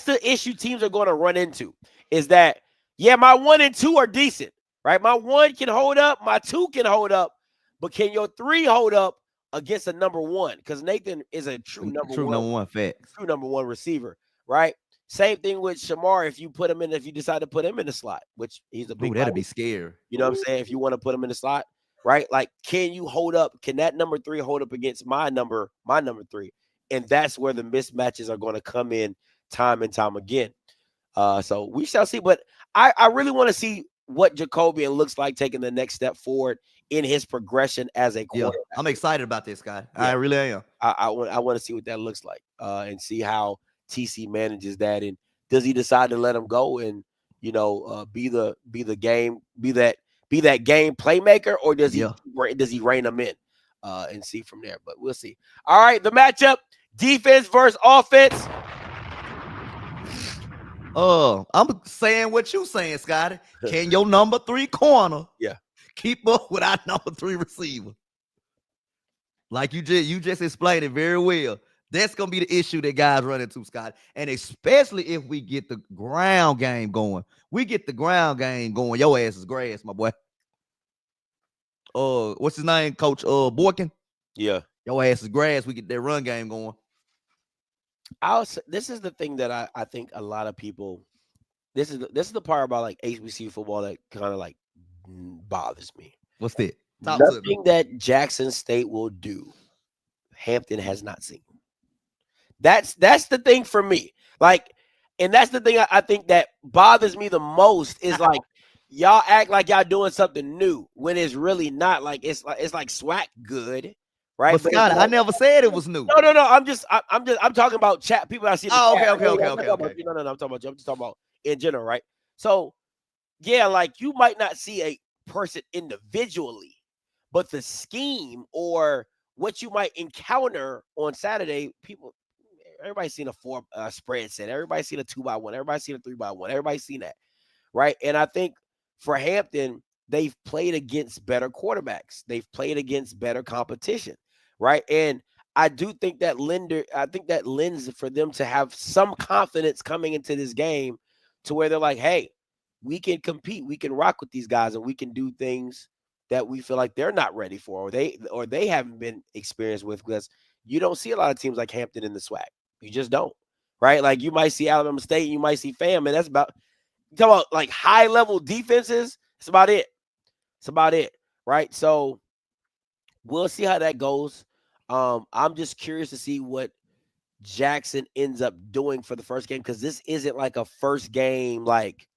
the issue teams are going to run into, is that, my 1 and 2 are decent, right? My 1 can hold up, my 2 can hold up, but can your 3 hold up against a number one, because Nathan is a true True number one facts. true number one receiver, right? Same thing with Shamar. If you decide to put him in the slot, which he's a big, that'd be scary. You know what I'm saying? If you want to put him in the slot, right? Like, can you hold up? Can that number 3 hold up against my number 3? And that's where the mismatches are going to come in time and time again. So we shall see. But I really want to see what Jacobian looks like taking the next step forward in his progression as a quarterback. Yeah, I'm excited about this guy. Yeah. I really am. I want to see what that looks like, and see how TC manages that, and does he decide to let him go and be that game playmaker, or does he rein him in, and see from there. But we'll see. All right, the matchup: defense versus offense. I'm saying what you saying, Scotty. Can your number 3 corner keep up with our number 3 receiver? Like you just explained it very well. That's gonna be the issue that guys run into, Scott. And especially if we get the ground game going. Your ass is grass, my boy. What's his name? Coach Borkin? Yeah. Your ass is grass. We get that run game going. This is the thing that I think a lot of people. This is the part about like HBCU football that kind of like bothers me. What's that? Nothing that Jackson State will do, Hampton has not seen. That's the thing for me. Like, and that's the thing I think that bothers me the most is like y'all act like y'all doing something new when it's really not. Like it's like SWAC good, right? But Scott, I never said it was new. No. I'm talking about chat people I see. Oh, okay. No. I'm talking about you. I'm just talking about in general, right? So yeah, like you might not see a person individually, but the scheme or what you might encounter on Saturday, everybody's seen a 4 spread set. Everybody's seen a 2x1. Everybody's seen a 3x1. Everybody's seen that, right? And I think for Hampton, they've played against better quarterbacks. They've played against better competition, right? And I do think that lends for them to have some confidence coming into this game to where they're like, hey, we can compete. We can rock with these guys, and we can do things that we feel like they're not ready for, or they haven't been experienced with, because you don't see a lot of teams like Hampton in the SWAC. You just don't, right? Like you might see Alabama State, you might see FAM, and that's about like high level defenses. It's about it, right? So we'll see how that goes. I'm just curious to see what Jackson ends up doing for the first game, because this isn't like a first game like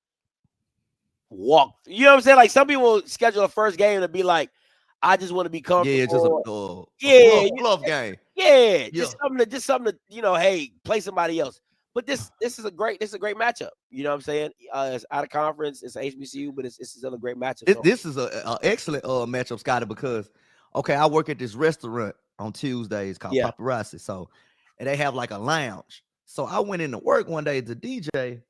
walk. You know what I'm saying? Like some people schedule a first game to be like, I just want to be comfortable. Yeah, just a bluff game. Yeah, just something to hey, play somebody else. But this is a great matchup. You know what I'm saying? It's out of conference. It's HBCU, but it's still a great matchup. This is an excellent matchup, Scotty, because I work at this restaurant on Tuesdays called Paparazzi. So, and they have like a lounge. So I went into work one day to DJ.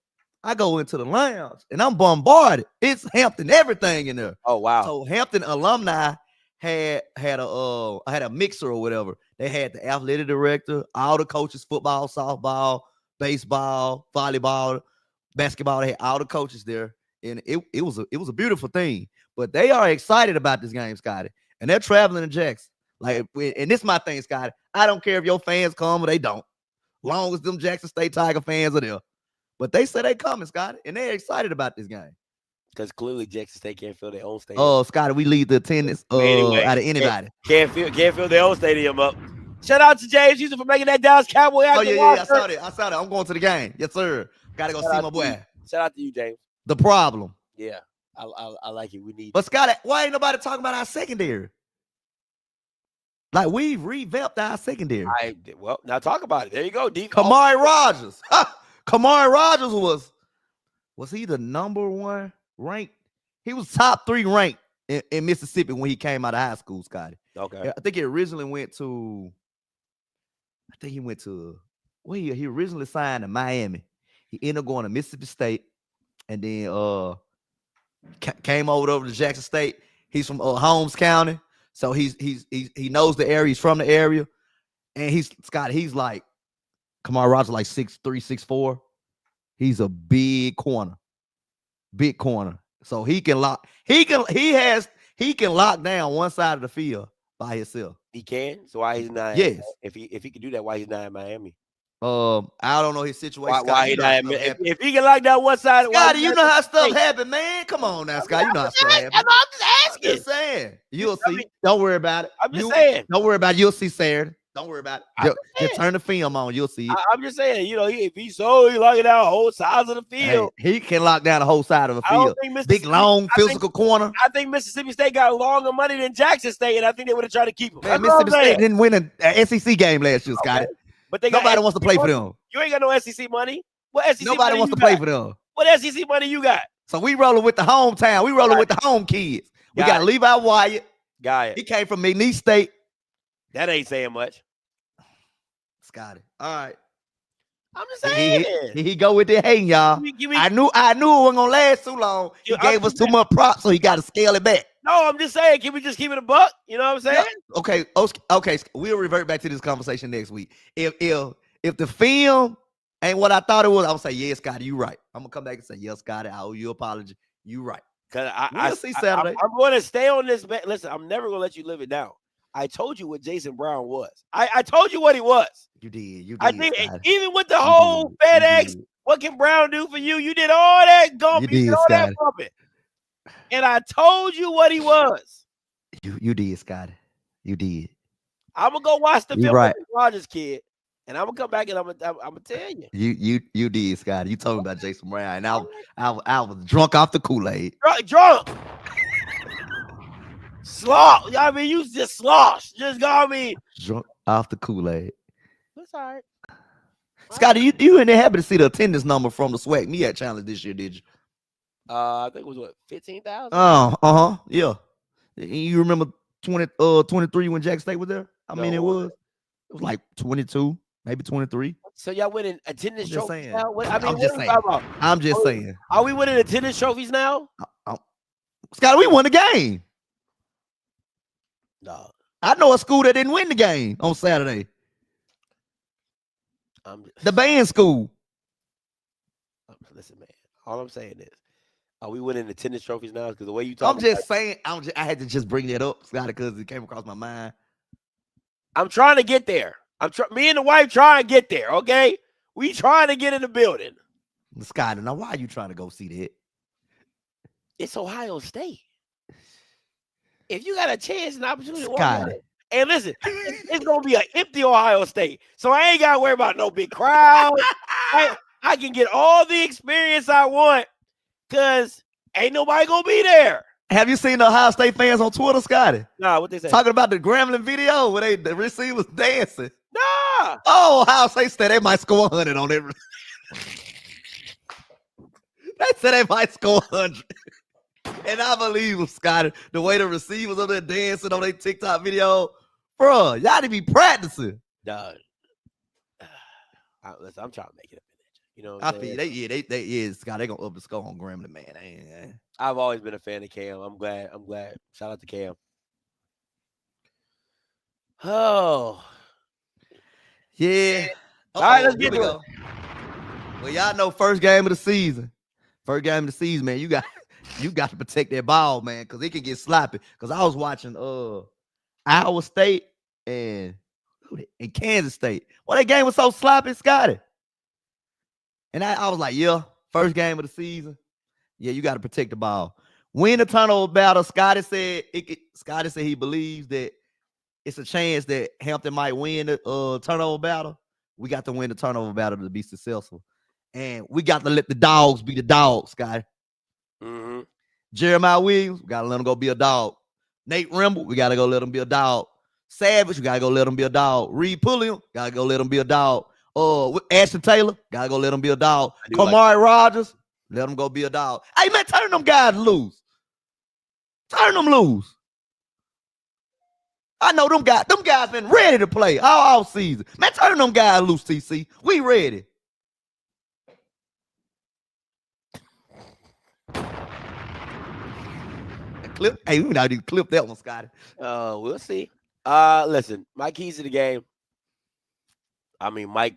I go into the lounge and I'm bombarded. It's Hampton everything in there. Oh wow! So Hampton alumni had a mixer or whatever. They had the athletic director, all the coaches, football, softball, baseball, volleyball, basketball. They had all the coaches there, and it was a beautiful thing. But they are excited about this game, Scotty, and they're traveling to Jackson. Like, and this is my thing, Scotty. I don't care if your fans come or they don't, long as them Jackson State Tiger fans are there. But they say they coming, Scotty, and they're excited about this game. Because clearly Jackson State can't fill their own stadium. Oh, Scotty, we lead the attendance anyway, out of anybody. Can't fill their own stadium up. Shout out to James Houston for making that Dallas Cowboy. Oh yeah, I saw that. I'm going to the game. Yes, sir. Gotta go see my boy. Shout out to you, James. The problem. Yeah, I like it. We need. But Scotty, why ain't nobody talking about our secondary? Like we've revamped our secondary. Well, now talk about it. There you go. Kamari Rogers. Kamari Rogers was he the number 1 ranked? He was top 3 ranked in Mississippi when he came out of high school, Scotty. Okay. I think he originally went to. Well, he originally signed to Miami. He ended up going to Mississippi State, and then came over to Jackson State. He's from Holmes County, so he knows the area. He's from the area, and he's like Kamari Rogers, like 6'3", 6'4". He's a big corner. So he can lock down one side of the field by himself. He can. So why he's not? Yes. If he can do that, why he's not in Miami? I don't know his situation. Why he Scott, not? If he can lock down one side, Scotty, you know how stuff happen, man. Come on now, Scott. You know how stuff happen. I'm just asking. I'm just saying. You'll see. Don't worry about it. I'm just saying. Don't worry about it. You'll see Saturday. Don't worry about it. Just turn the film on. You'll see it. I'm just saying, you know, if he's locking down whole sides of the field. Hey, he can lock down the whole side of the I don't field. think Big, long, physical corner. I think Mississippi State got longer money than Jackson State, and I think they would have tried to keep him. Man, Mississippi State didn't win an SEC game last year, Scotty. Okay. But nobody wants to play for them. You ain't got no SEC money. What SEC Nobody money wants you to play got? for them. What SEC money you got? So we rolling with the hometown. We rolling with the home kids. We got Levi Wyatt. Got it. He came from McNeese State. That ain't saying much. Scotty. All right. I'm just saying. He go with the hating, y'all. I knew it wasn't gonna last too long. He gave us too much props, so he got to scale it back. No, I'm just saying. Can we just keep it a buck? You know what I'm saying? Yeah. Okay. We'll revert back to this conversation next week. If the film ain't what I thought it was, I'll say, yeah, Scotty, you right. I'm gonna come back and say, yes, Scotty, I owe you an apology. You right. Cause we'll see Saturday. I'm going to stay on this. Listen, I'm never gonna let you live it down. I told you what Jason Brown was. I told you what he was. You did. I think even with the whole FedEx, what can Brown do for you? You did all that gumping. You did all that bumping. And I told you what he was. You did, Scotty. You did. I'm gonna go watch the film right. with Rogers kid, and I'm gonna come back and I'm gonna tell you. You did, Scotty. You told me about Jason Brown, and I was drunk off the Kool-Aid. Drunk. Slosh. I mean, you just slosh. Just got me drunk off the Kool-Aid. That's all right. Scotty, you ain't happy to see the attendance number from the SWAC Me challenge this year, did you? I think it was what, 15,000? Yeah. You remember 23 when Jack State was there? How many it was? It was like 22, maybe 23. So y'all winning attendance trophies now? I'm just saying. Are we winning attendance trophies now? Scotty, we won the game. No. I know a school that didn't win the game on Saturday. The band school. Listen, man. All I'm saying is, are we winning attendance trophies now? Because the way you talk, I'm just saying. I had to just bring that up, Scotty, because it came across my mind. I'm trying to get there. Me and the wife trying to get there. Okay, we trying to get in the building. Scotty, now why are you trying to go see that? It's Ohio State. If you got a chance and opportunity, Scotty. And listen, it's gonna be an empty Ohio State, so I ain't gotta worry about no big crowd. I can get all the experience I want because ain't nobody gonna be there. Have you seen the Ohio State fans on Twitter, Scotty? Nah, what they say? Talking about the Gremlin video where the receivers dancing. Nah. Oh, Ohio State said they might score 100 on every. They said they might score 100. And I believe them, Scotty. The way the receivers up there dancing on their TikTok video. Bro, y'all to be practicing. Dog. Listen, I'm trying to make it up in there. You know what I I'm feel they Scott, they gonna up the score on Gremlin, man. I've always been a fan of Cam. I'm glad. Shout out to Cam. Oh. Yeah. All right, let's get to it. Well, y'all know first game of the season. First game of the season, man. You got to protect that ball, man, because it can get sloppy. Because I was watching Iowa State and Kansas State. Well, that game was so sloppy, Scotty. And I was like, yeah, first game of the season. Yeah, you got to protect the ball. Win the turnover battle. Scotty said he believes that it's a chance that Hampton might win the turnover battle. We got to win the turnover battle to be successful. And we got to let the dogs be the dogs, Scotty. Mm-hmm. Jeremiah Williams, we got to let him go be a dog. Nate Rimble, we got to go let him be a dog. Savage, we got to go let him be a dog. Reed Pulliam, got to go let him be a dog. Ashton Taylor, got to go let him be a dog. Kamari Rogers, let him go be a dog. Hey, man, turn them guys loose. Turn them loose. I know them guys been ready to play all season. Man, turn them guys loose, TC. We ready. Hey, we not even clip that one, Scotty. We'll see. Listen, my keys to the game. I mean, Mike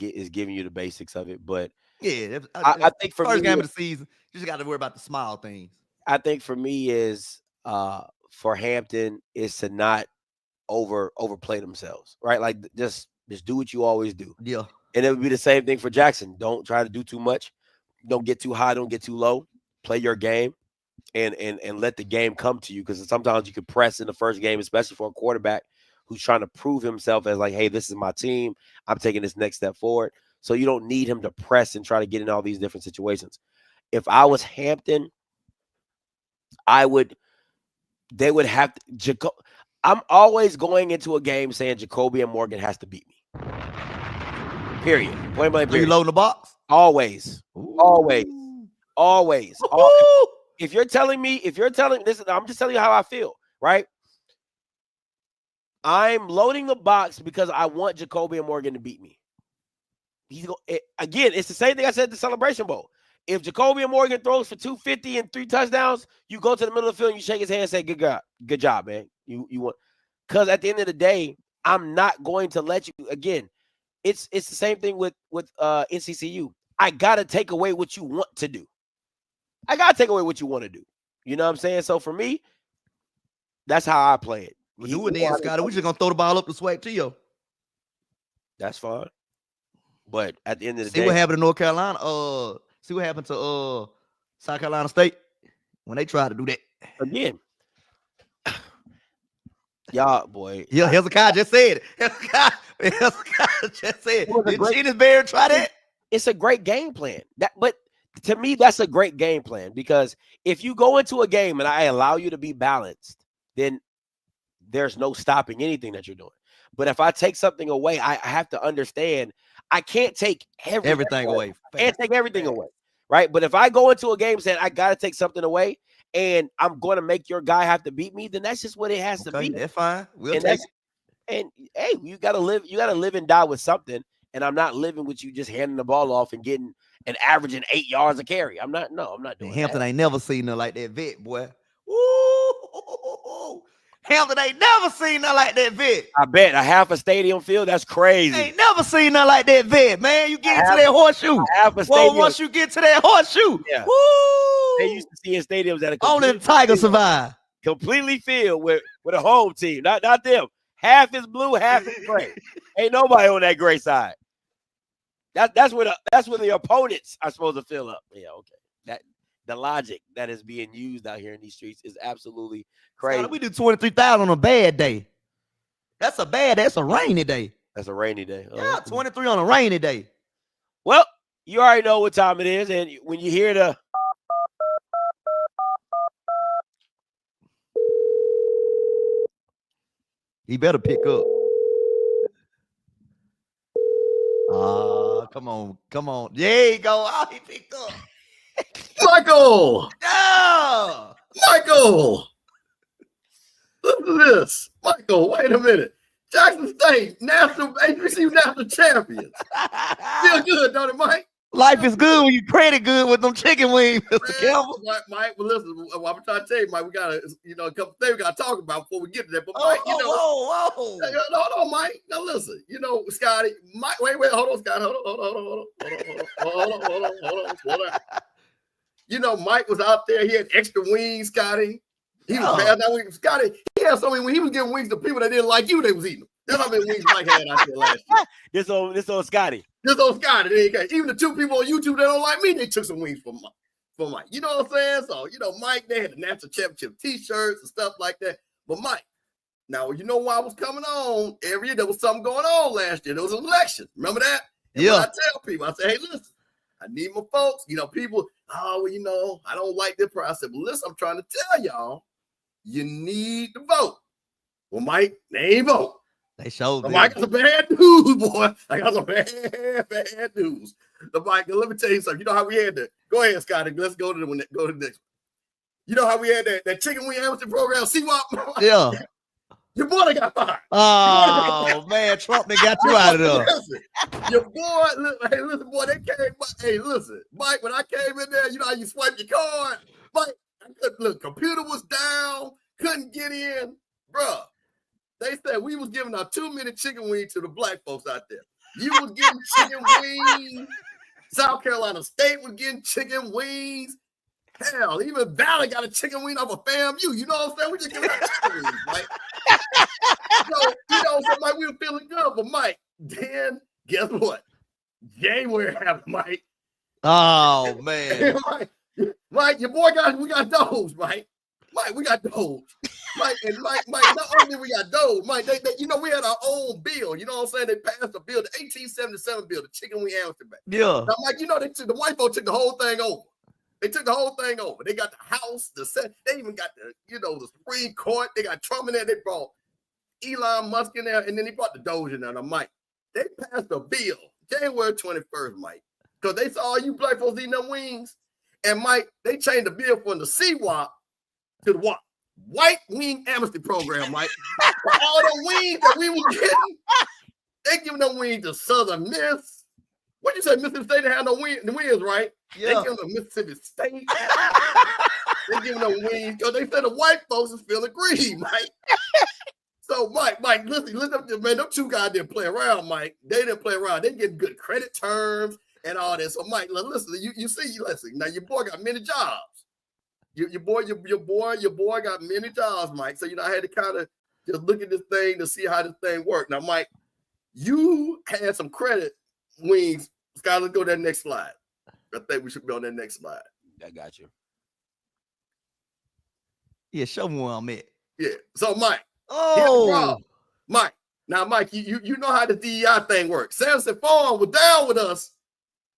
is giving you the basics of it, but yeah, I think for first me, game of the season, you just got to worry about the small things. I think for me is for Hampton is to not overplay themselves, right? Like just do what you always do. Yeah. And it would be the same thing for Jackson. Don't try to do too much. Don't get too high. Don't get too low. Play your game and let the game come to you. Because sometimes you could press in the first game, especially for a quarterback who's trying to prove himself as like, hey, this is my team. I'm taking this next step forward. So you don't need him to press and try to get in all these different situations. If I was Hampton, they would have to. I'm always going into a game saying Jacoby and Morgan has to beat me. Period. Point blank. Are you loading the box? Always. Ooh. Always. If you're telling this, I'm just telling you how I feel, right? I'm loading the box because I want Jacoby and Morgan to beat me. Again, it's the same thing I said at the Celebration Bowl. If Jacoby and Morgan throws for 250 and 3 touchdowns, you go to the middle of the field and you shake his hand and say, good job, man. You want, because at the end of the day, I'm not going to let you. Again, it's the same thing with NCCU. I gotta take away what you want to do. I gotta take away what you want to do. You know what I'm saying? So for me, that's how I play it. We're doing this, Scotty. We're just gonna throw the ball up the SWAC to you. That's fine. But at the end of the day, see what happened to North Carolina. See what happened to South Carolina State when they tried to do that again. Y'all, boy. Yeah, Hezekiah just said it. Hezekiah just said it. Did Genius Bear try that? It's a great game plan. But to me, that's a great game plan because if you go into a game and I allow you to be balanced, then there's no stopping anything that you're doing. But if I take something away, I have to understand I can't take everything away. I can't take everything away, right? But if I go into a game saying I got to take something away and I'm going to make your guy have to beat me, then that's just what it has to be. That's fine. We'll take it. And hey, you got to live and die with something. And I'm not living with you just handing the ball off and getting and averaging 8 yards a carry. I'm not doing Hampton that. ain't never seen nothing like that vet, boy. Woo! Hampton ain't never seen nothing like that vet. I bet a half a stadium field, that's crazy. Ain't never seen nothing like that vet, man. You get into that horseshoe. Half a stadium. Once you get to that horseshoe, yeah. Woo! They used to see in stadiums that only the Tigers survive. Completely filled with a home team, not them. Half is blue, half is gray. Ain't nobody on that gray side. That's where the opponents are supposed to fill up. Yeah, okay. The logic that is being used out here in these streets is absolutely crazy. We do 23,000 on a bad day. That's a rainy day. That's a rainy day. Yeah, 23 on a rainy day. Well, you already know what time it is, and when you hear the he better pick up. Come on. There you go. Oh, he picked up. Michael! Yeah! Michael! Listen to this. Michael, wait a minute. Jackson State, HBCU national champions. Feel good, don't it, Mike? Life is good when you credit good with them chicken wings, Mr. Campbell. Mike, well, listen, I'm trying to tell you, Mike, we got a couple things we got to talk about before we get to that. But Mike, hold on, Mike. Now listen, Scotty, Mike, wait, hold on, Scotty, hold on. Mike was out there. He had extra wings, Scotty. He was passing out wings. Scotty, he had so many wings. He was giving wings to people that didn't like you. They was eating them. That's how many wings Mike had out there last year. This old Scotty. This old Scotty. There you go. Even the 2 people on YouTube that don't like me, they took some wings from Mike. You know what I'm saying? So, Mike, they had the national championship T-shirts and stuff like that. But Mike, now you know why I was coming on every year. There was something going on last year. There was an election. Remember that? And yeah. I tell people, I say, hey, listen, I need my folks. People, I don't like this part. I said, well, listen, I'm trying to tell y'all, you need to vote. Well, Mike, they ain't vote. They showed them. I got some bad news, boy. I got some bad news. Mike, let me tell you something. You know how we had that? Go ahead, Scotty. Let's go to the next one. You know how we had that chicken wing amateur program, CWAP? Yeah. Your boy got fired. Oh, man, Trump they got you out of there. Listen, your boy, listen, boy, they came. Hey, listen, Mike, when I came in there, you know how you swipe your card? Mike, look, computer was down, couldn't get in. Bruh, they said we was giving out 2-minute chicken wings to the black folks out there. You was getting chicken wings. South Carolina State was getting chicken wings. Hell, even Valley got a chicken wing off of FAMU. You know what I'm saying? We just giving out chicken wings, right? So Mike, we were feeling good, but Mike, then guess what? January happened, Mike. Oh man. Mike, your boy we got those, Mike. Mike, we got those. Mike, not only we got those, Mike, they we had our own bill. You know what I'm saying? They passed the bill, the 1877 bill, the chicken wing Amsterdam. Yeah. Now, Mike, the white folks took the whole thing over. They took the whole thing over. They got the House, the Senate. They even got the Supreme Court. They got Trump in there. They brought Elon Musk in there, and then he brought the Doge in there. Now, Mike, they passed a bill January 21st, Mike, because they saw all you black folks eating them wings. And, Mike, they changed the bill from the SWAC to the what? White Wing Amnesty Program, Mike. For all the wings that we were getting, they giving them wings to Southern Miss. What you say, Mississippi State didn't have no wings, right? Yeah. They giving them Mississippi State. They giving them wings because they said the white folks is feeling greedy, Mike. So, Mike, listen, man, them two guys didn't play around, Mike. They didn't play around. They get good credit terms and all that. So, Mike, listen, listen. Now, your boy got many jobs. Your boy got many jobs, Mike. So, I had to kind of just look at this thing to see how this thing worked. Now, Mike, you had some credit wings. Scott, let's go to that next slide. I think we should be on that next slide. I got you. Yeah, show me where I'm at. Yeah. So, Mike. Oh, Mike. Now, Mike, you know how the DEI thing works. Sanderson Farm was down with us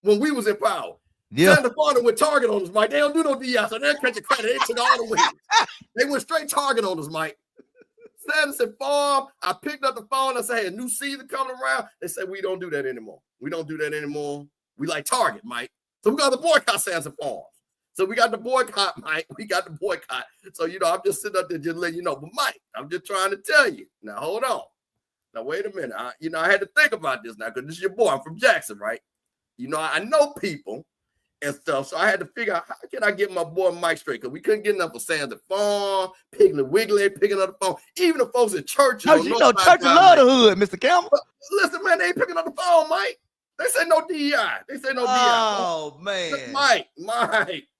when we was in power. Yeah. Sanderson Farm went Target on us, Mike. They don't do no DEI, so they'll catch a credit. They took all the wings. They went straight Target on us, Mike. Sanderson Farm, I picked up the phone. I said, hey, a new season coming around. They said, we don't do that anymore. We don't do that anymore. We like Target, Mike. So we got to boycott Sanderson Farm. So we got the boycott, Mike. We got the boycott. So, I'm just sitting up there just letting you know. But, Mike, I'm just trying to tell you. Now, hold on. Now, wait a minute. I had to think about this now because this is your boy. I'm from Jackson, right? I know people and stuff. So I had to figure out how can I get my boy Mike straight because we couldn't get enough for Sanderson Farm, Piggly Wiggly, picking up the phone. Even the folks in churches. Church love the hood, Mr. Campbell. Listen, man, they ain't picking up the phone, Mike. They say no DEI. They say no DEI. Oh, man. Mike.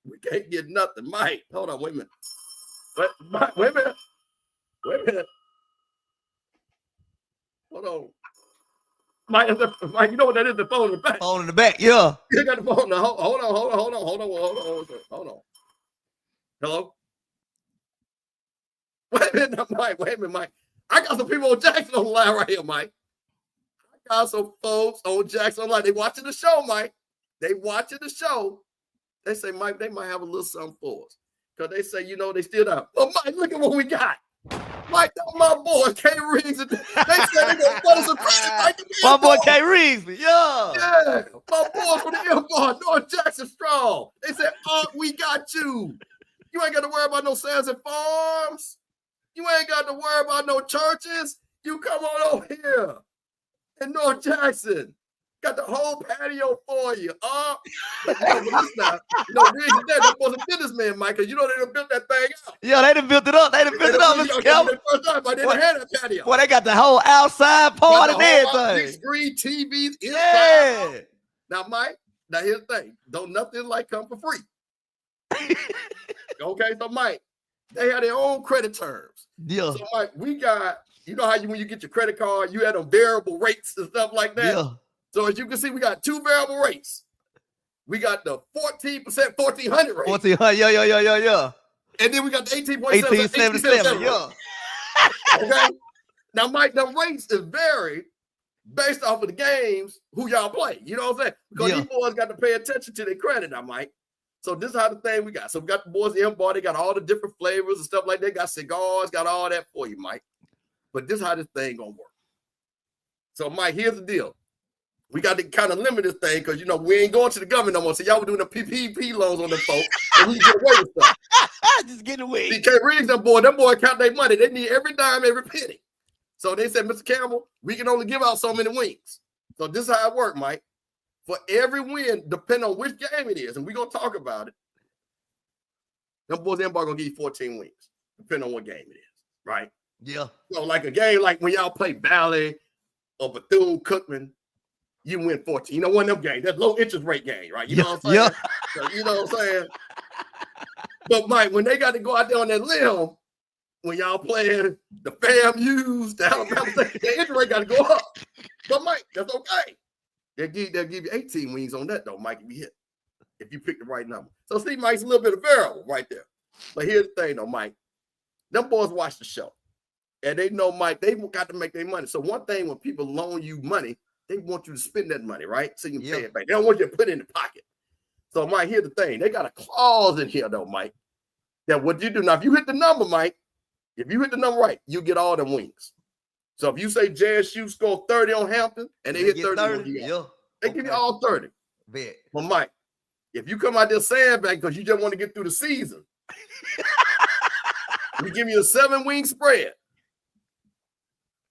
We can't get nothing. Mike, hold on, wait a minute. Wait a minute. Hold on. Mike, you know what that is? The phone in the back. Phone in the back, yeah. You got the phone now. Hold on. Hello? Wait a minute, Mike. I got some people on Jackson on the line right here, Mike. I got some folks on Jackson online. They watching the show, Mike. They watching the show. They say, Mike, they might have a little something for us. Because they say, they still down. But Mike, look at what we got. Mike, that's my boy, K. Riggs. They said they gonna put us a credit, Mike. My boy K. Riggs, yeah. Yeah, my boy from the Empire, North Jackson Strong. They said, we got you. You ain't got to worry about no Sanderson Farms. You ain't got to worry about no churches. You come on over here in North Jackson. Got the whole patio for you. Riggs that was a businessman, Mike, because they done built that thing up. Yeah, they done built it up. Mr. Campbell. First time, but they didn't have that patio. Well, they got the whole outside part and everything. Big screen TVs inside. Yeah. Now, Mike, here's the thing. Don't nothing like come for free. Okay, so Mike, they had their own credit terms. Yeah. So, Mike, we got, how when you get your credit card, you had them variable rates and stuff like that. Yeah. So as you can see, we got two variable rates. We got the 14%, 1,400 rate. 1,400, yeah. And then we got the 18.7, 1877, yeah. Okay. Now, Mike, the rates is varied based off of the games who y'all play. You know what I'm saying? Because these boys got to pay attention to their credit now, Mike. So this is how the thing we got. So we got the boys in bar. They got all the different flavors and stuff like that. They got cigars, got all that for you, Mike. But this is how this thing gonna work. So, Mike, here's the deal. We got to kind of limit this thing because, we ain't going to the government no more. So y'all were doing the PPP loans on them folks. And we get away with stuff. Just getting away. See, K. Riggs, them boy count their money. They need every dime, every penny. So they said, Mr. Campbell, we can only give out so many wings. So this is how it worked, Mike. For every win, depending on which game it is, and we're going to talk about it, them boys in bar going to give you 14 wings, depending on what game it is, right? Yeah. So like a game like when y'all play Valley or Bethune-Cookman, you win 14. One of them games. That's low interest rate game, right? You know what I'm saying? So, you know what I'm saying? But Mike, when they got to go out there on that limb when y'all playing the FAMUs, the Alabama, the injury rate got to go up. But Mike, that's okay. They'll give you 18 wings on that though, Mike, if you hit. If you pick the right number. So see, Mike's a little bit of variable right there. But here's the thing though, Mike. Them boys watch the show. And they know, Mike, they got to make their money. So one thing, when people loan you money, they want you to spend that money, right? So you can pay it back. They don't want you to put it in the pocket. So, Mike, here's the thing. They got a clause in here, though, Mike, that what you do now, if you hit the number, Mike, if you hit the number right, you get all them wings. So if you say JSU score 30 on Hampton and they hit 30, they give you all 30. Bet. But, Mike, if you come out there sandbag because you just want to get through the season, we give you a 7-wing spread.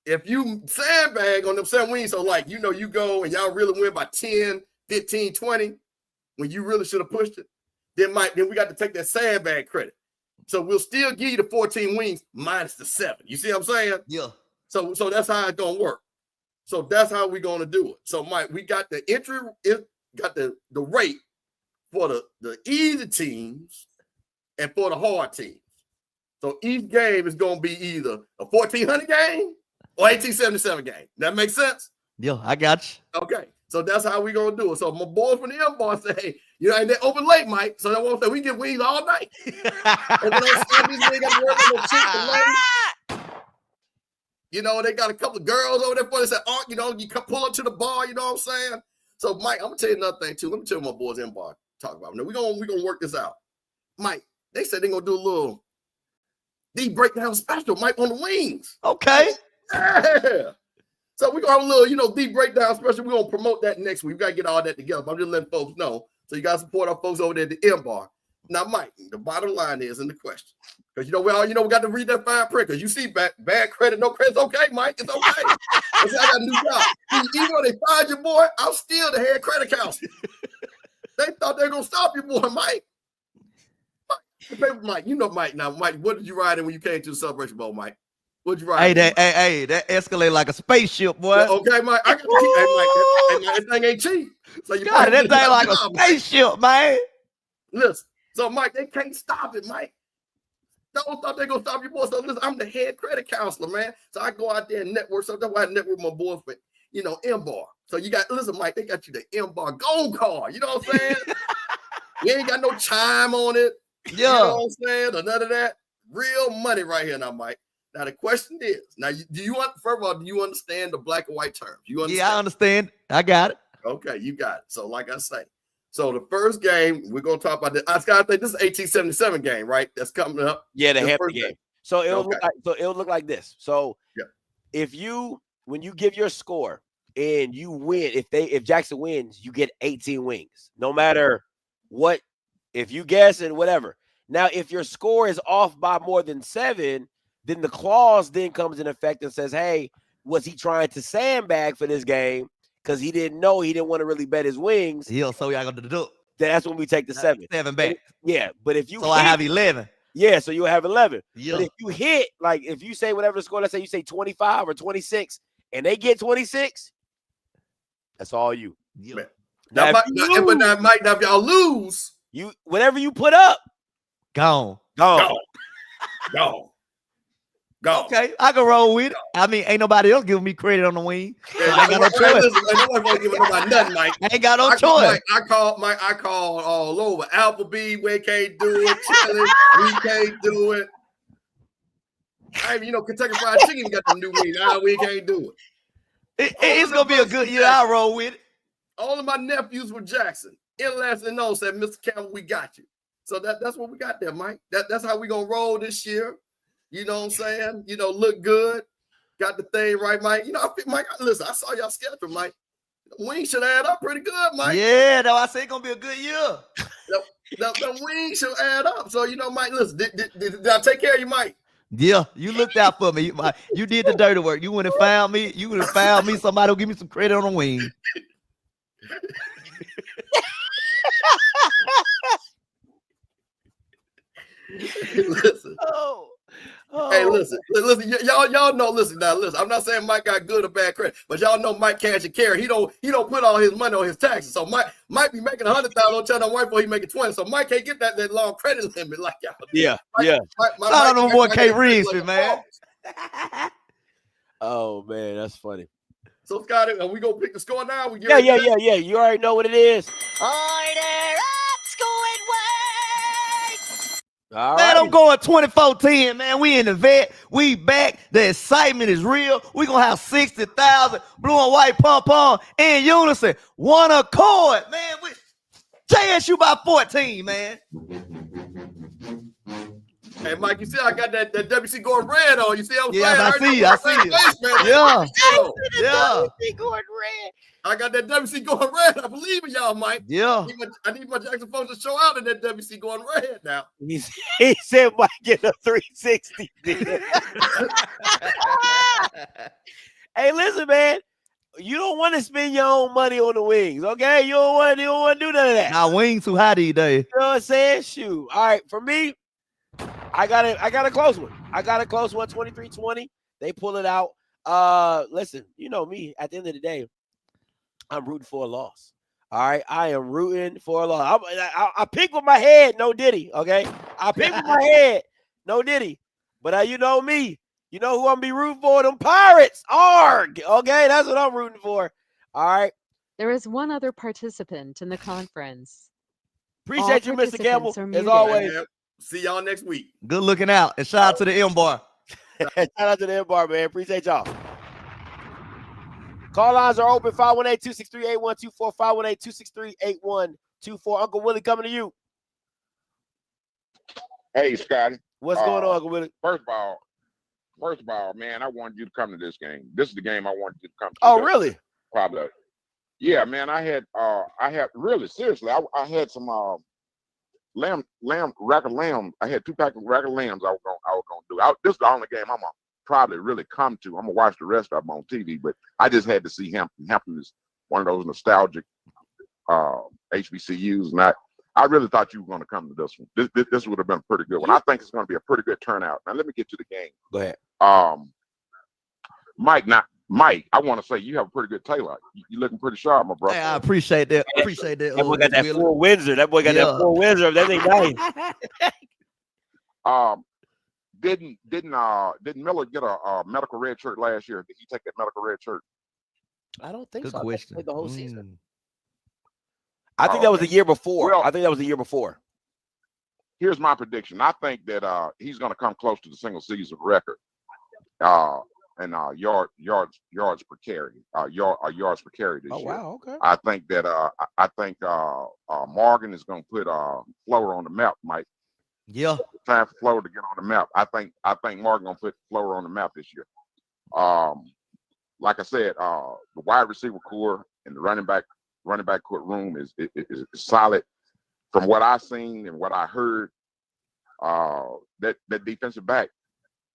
If you sandbag on them 7 wings, so like, you know, you go and y'all really win by 10, 15, 20, when you really should have pushed it, then we got to take that sandbag credit. So we'll still give you the 14 wings minus the 7. You see what I'm saying? Yeah. So that's how it's gonna work. So that's how we're gonna do it. So Mike, we got the entry, it got the rate for the easy teams and for the hard teams. So each game is gonna be either a 1400 game or 1877 game. That makes sense? Yeah, I got you. Okay. So that's how we gonna do it. So my boys from the M-Bar say, hey, you know, and they open late, Mike. So they won't say we get wings all night. And then on Sundays, we ain't got to worry about no chick. You know, they got a couple of girls over there for they said, oh, you know, you come pull up to the bar, you know what I'm saying? So Mike, I'm gonna tell you another thing too. Let me tell you what my boys M-Bar talk about. Now we're gonna work this out. Mike, they said they're gonna do a little THEE Breakdown special, Mike, on the wings. Okay. Yeah. So we're gonna have a little, you know, THEE Breakdown special. We're gonna promote that next week. We gotta get all that together. But I'm just letting folks know. So you guys support our folks over there at the M-Bar. Now, Mike, the bottom line is in the question. Because we got to read that fine print. Because you see bad credit, no credit. It's okay, Mike. It's okay. I got a new job. See, even though they fired your boy, I'm still the head credit counselor. They thought they were gonna stop your boy, Mike. Mike, you know Mike now. Mike, what did you ride in when you came to the Celebration Bowl, Mike? What'd you ride? Hey, that escalate like a spaceship, boy. Yeah, okay, Mike. I got hey, Mike, this thing ain't cheap. So you God, that thing like a spaceship, man. Listen, so Mike, they can't stop it, Mike. Don't thought they gonna stop your boy. So listen, I'm the head credit counselor, man. So I go out there and network. So that's why I network with my boys for, you know, M-Bar. So you got, listen, Mike, they got you the M-Bar gold card. You know what I'm saying? You ain't got no chime on it. Yeah. You know what I'm saying? Or none of that. Real money right here now, Mike. Now the question is, first of all, do you understand the black and white terms? You understand? Yeah, I understand. I got it. Okay, you got it. So like I say, so the first game, we're gonna talk about this. I think this is 1877 game, right? That's coming up. Yeah, the Hampton game. So it'll Okay. look like this. So if when you give your score and you win, if Jackson wins, you get 18 wings. No matter what, if you guess and whatever. Now, if your score is off by more than 7, then the clause then comes in effect and says, hey, was he trying to sandbag for this game? Because he didn't know, he didn't want to really bet his wings. Yeah, so y'all gonna do it. That's when we take the 7. 7 back. But if you I have 11. Yeah, so you'll have 11. Yeah. But if you hit, like if you say whatever the score, let's say you say 25 or 26, and they get 26, that's all you. Yeah. Now, Mike, if y'all lose, whatever you put up, gone. Okay, I can roll with it. I mean, ain't nobody else giving me credit on the wing. I ain't got no choice. Nobody giving nobody nothing, Mike. I ain't got no choice. I call all over. Applebee, we can't do it. Chili, we can't do it. Kentucky Fried Chicken got the new wing. We can't do it. It's gonna be a good year. I'll roll with it. All of my nephews were Jackson. Internationally known, said, Mr. Campbell, we got you. So that's what we got there, Mike. That's how we gonna roll this year. You know what I'm saying? Look good. Got the thing right, Mike. Mike, listen, I saw y'all schedule, Mike. The wings should add up pretty good, Mike. Yeah, no, I say it's gonna be a good year. The wings should add up. So, Mike, listen, did I take care of you, Mike? Yeah, you looked out for me. You did the dirty work. You went and found me. You would have found me somebody who give me some credit on the wing. Listen. Oh, hey, listen, y'all know. Listen now, listen. I'm not saying Mike got good or bad credit, but y'all know Mike cash and carry. He don't put all his money on his taxes. So Mike be making 100,000 on tell that wife before he making 20. So Mike can't get that long credit limit like y'all. Yeah, Mike, yeah. Shout out to my boy K. Reeves, man. Oh man, that's funny. So Scotty, are we gonna pick the score now? Yeah. You already know what it is. Order up's going All Man, right. I'm going 24-10, man. We in the vet. We back. The excitement is real. We gonna have 60,000 blue and white pom-pom in unison. One accord, man. We JSU by 14, man. Hey, Mike, you see I got that WC going red on. You see what I'm Yeah, saying? I see it. Face, man. Yeah. Yeah. WC going red. I got that WC going red. I believe in y'all, Mike. Yeah. I need my Jackson folks to show out in that WC going red now. He said Mike get a 360. Hey, listen, man. You don't want to spend your own money on the wings, okay? You don't want to do none of that. Now wings too high these days. You know what I'm saying? Shoot. All right, for me, I got a close one. I got a close one, 23-20. They pull it out. Listen, you know me. At the end of the day, I'm rooting for a loss. All right, I am rooting for a loss. I pick with my head, no Diddy. Okay, I pick with my head, no Diddy. But you know me. You know who I'm gonna be rooting for? Them Pirates. Arg. Okay, that's what I'm rooting for. All right. There is one other participant in the conference. Appreciate you, Mr. Campbell, as always. See y'all next week. Good looking out. And shout out to the M-Bar. Shout out to the M-Bar, man. Appreciate y'all. Call lines are open, 518-263-8124, 518-263-8124. Uncle Willie coming to you. Hey, Scotty. What's going on, Uncle Willie? First of all, man, I wanted you to come to this game. This is the game I wanted you to come to. Oh, really? Probably. Yeah, man, I had really, seriously, I had some rack of lamb. I had 2 packs of rack of lambs I was gonna do. This is the only game I'm gonna probably really come to. I'm gonna watch the rest of them on TV, but I just had to see Hampton. Hampton is one of those nostalgic HBCUs, and I really thought you were gonna come to this one. This would have been a pretty good one. I think it's gonna be a pretty good turnout. Now let me get to the game. Go ahead. Mike, I want to say you have a pretty good tailor. You looking pretty sharp, my brother. Hey, I appreciate that. Appreciate that. That boy got that full Windsor. That boy got that full Windsor. That ain't nice. Didn't Miller get a medical red shirt last year? Did he take that medical red shirt? I don't think Good so. question. The whole season. I think that was the year before. I think that was the year before. Here's my prediction. I think that he's going to come close to the single season record. And yards per carry, yards per carry this year. Wow, okay. I think that Morgan is going to put Flower on the map, Mike. Yeah. Time for Flower to get on the map. I think Morgan going to put Flower on the map this year. Like I said, the wide receiver core and the running back court room is solid. From what I've seen and what I heard, that defensive back.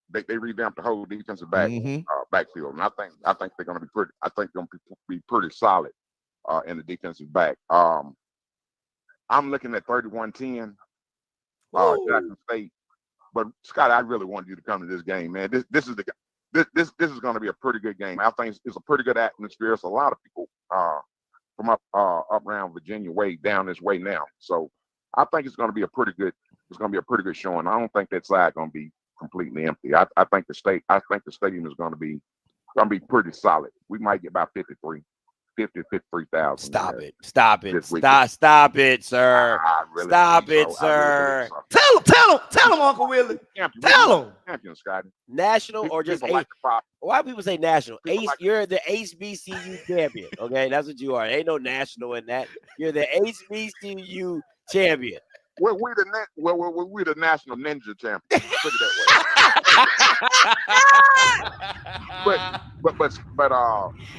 They revamped the whole defensive backfield, and I think they're going to be pretty. I think they're going to be pretty solid in the defensive back. I'm looking at 31-10, Jackson State. But Scott, I really wanted you to come to this game, man. This is going to be a pretty good game. I think it's a pretty good atmosphere. It's a lot of people from up around Virginia way down this way now. So I think it's going to be a pretty good. It's going to be a pretty good showing. I don't think that side going to be completely empty. I think the stadium is going to be pretty solid. We might get about 53,000. Stop it, sir. Stop it, sir. Tell him, Uncle Willie. Tell him. Champion, Scotty. National or just why do people say national? You're the HBCU champion. Okay, that's what you are. Ain't no national in that. You're the HBCU champion. We're the national ninja champions. Put it that way. but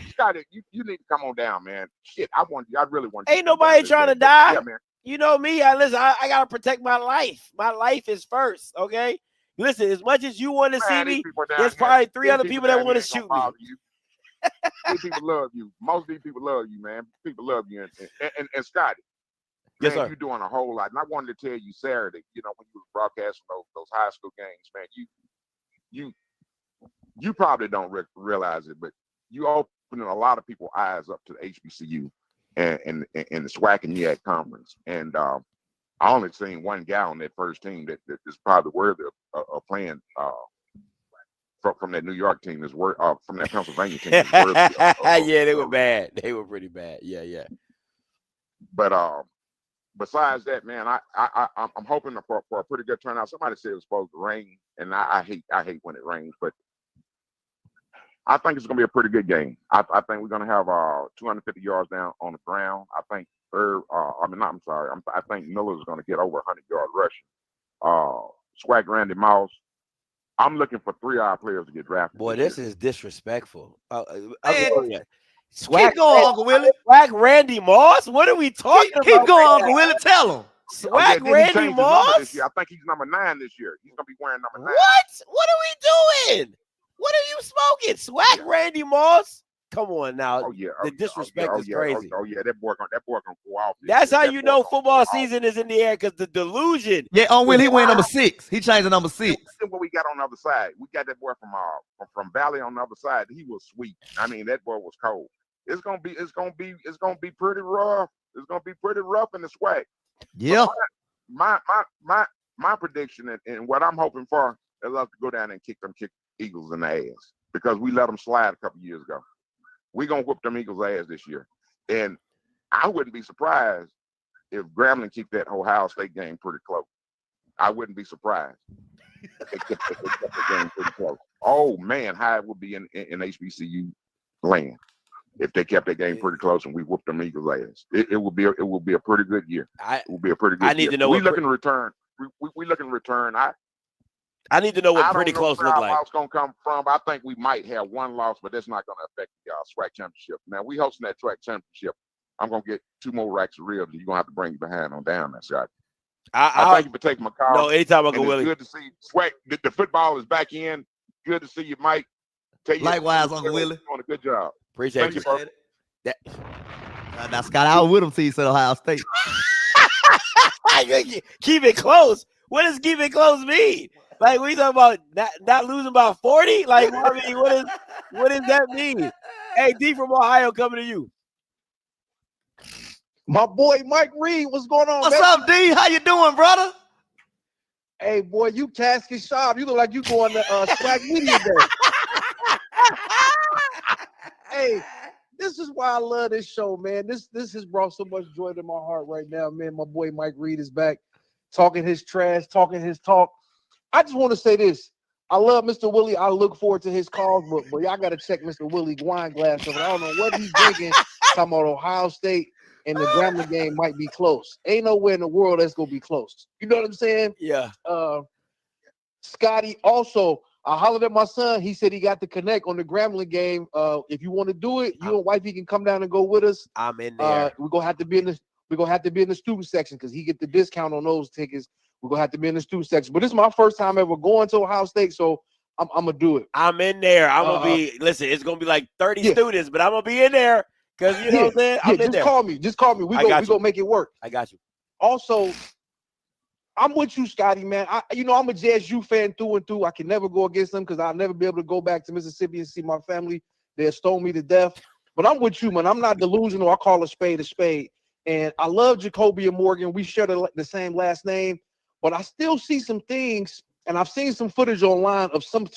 Scotty, you need to come on down, man. Shit, I really want. Ain't nobody trying to die. Yeah, man. You know me. I gotta protect my life. My life is first. Okay. Listen, as much as you want to see me, there's probably 3 other people that want to shoot me. These people love you. Most of these people love you, man. People love you, and Scotty. Yes, man, sir. You're doing a whole lot. And I wanted to tell you Saturday, when you were broadcasting those high school games, man, you probably don't realize it, but you opening a lot of people's eyes up to the HBCU and the SWAC and NEAC conference. And I only seen one guy on that first team that is probably worthy of playing from that New York team is from that Pennsylvania team is worthy. Yeah, they were bad. They were pretty bad. Yeah. But besides that, man, I'm hoping for a pretty good turnout. Somebody said it was supposed to rain, and I hate when it rains, but I think it's gonna be a pretty good game. I think we're gonna have 250 yards down on the ground. I think I think Miller's gonna get over 100 yards rushing. SWAC Randy Moss. I'm looking for 3 of our players to get drafted. Boy, this is disrespectful. Man, SWAC, keep going, Uncle Willie. SWAC Randy Moss? What are we talking about? Keep going, Uncle Willie. Tell him. SWAC Randy Moss? This year. I think he's number 9 this year. He's gonna be wearing number 9. What? What are we doing? What are you smoking? SWAC Randy Moss? Come on now. Oh yeah. The disrespect is crazy. Oh yeah, that boy gonna go off. That's how you know football season is in the air, because the delusion. Yeah, Uncle Willie, he went number 6. He changed to number 6. Look what we got on the other side. We got that boy from Valley on the other side. He was sweet. I mean, that boy was cold. It's gonna be pretty rough. It's gonna be pretty rough in the SWAC. Yeah. My prediction and what I'm hoping for is us to go down and kick Eagles in the ass, because we let them slide a couple years ago. We're gonna whoop them Eagles' ass this year. And I wouldn't be surprised if Grambling keep that Ohio State game pretty close. I wouldn't be surprised if they kept the game pretty close. Oh man, how it would be in HBCU land if they kept that game pretty close and we whooped them Eagles' ass. It will be a pretty good year. It will be a pretty good year. I need to know. We looking to return. We looking to return. I need to know what pretty close look like. Loss gonna come from. I think we might have one loss, but that's not gonna affect the SWAC championship. Now we hosting that SWAC championship. I'm gonna get 2 more racks of ribs, and you're gonna have to bring your behind on down that shot. I thank you for taking my call. No, anytime, Uncle Willie. Good to see you. SWAC. The football is back in. Good to see you, Mike. Likewise, Uncle Willie. Doing a good job. Appreciate you. Now, Scott, I was with him till he said Ohio State. Keep it close. What does keep it close mean? Like, we talking about not losing by 40? Like, I mean, what does that mean? Hey, D from Ohio coming to you. My boy Mike Reed, what's going on? What's up, D? How you doing, brother? Hey, boy, you casket sharp. You look like you going to SWAC Media Day. Hey, this is why I love this show, man. This has brought so much joy to my heart right now, man. My boy Mike Reed is back, talking his trash, talking his talk. I just want to say this. I love Mr. Willie. I look forward to his calls, but y'all got to check Mr. Willie wine glass. I don't know what he's drinking. Talking about Ohio State and the Grambling game might be close. Ain't nowhere in the world that's going to be close. You know what I'm saying? Yeah. Scotty, also, I hollered at my son. He said he got to connect on the Grambling game. If you want to do it, you and wifey can come down and go with us. I'm in there. We're gonna have to be in the student section because he get the discount on those tickets. We're gonna have to be in the student section. But this is my first time ever going to Ohio State, so I'm gonna do it. I'm in there. I'm gonna be. Listen, it's gonna be like 30 students, but I'm gonna be in there because you know what I'm saying. I'm in there. Just call me. We gonna make it work. I got you. Also, I'm with you, Scotty, man. I'm a JSU fan through and through. I can never go against them because I'll never be able to go back to Mississippi and see my family. They'll stone me to death. But I'm with you, man. I'm not delusional. I call a spade a spade. And I love Jacoby and Morgan. We share the same last name. But I still see some things, and I've seen some footage online of some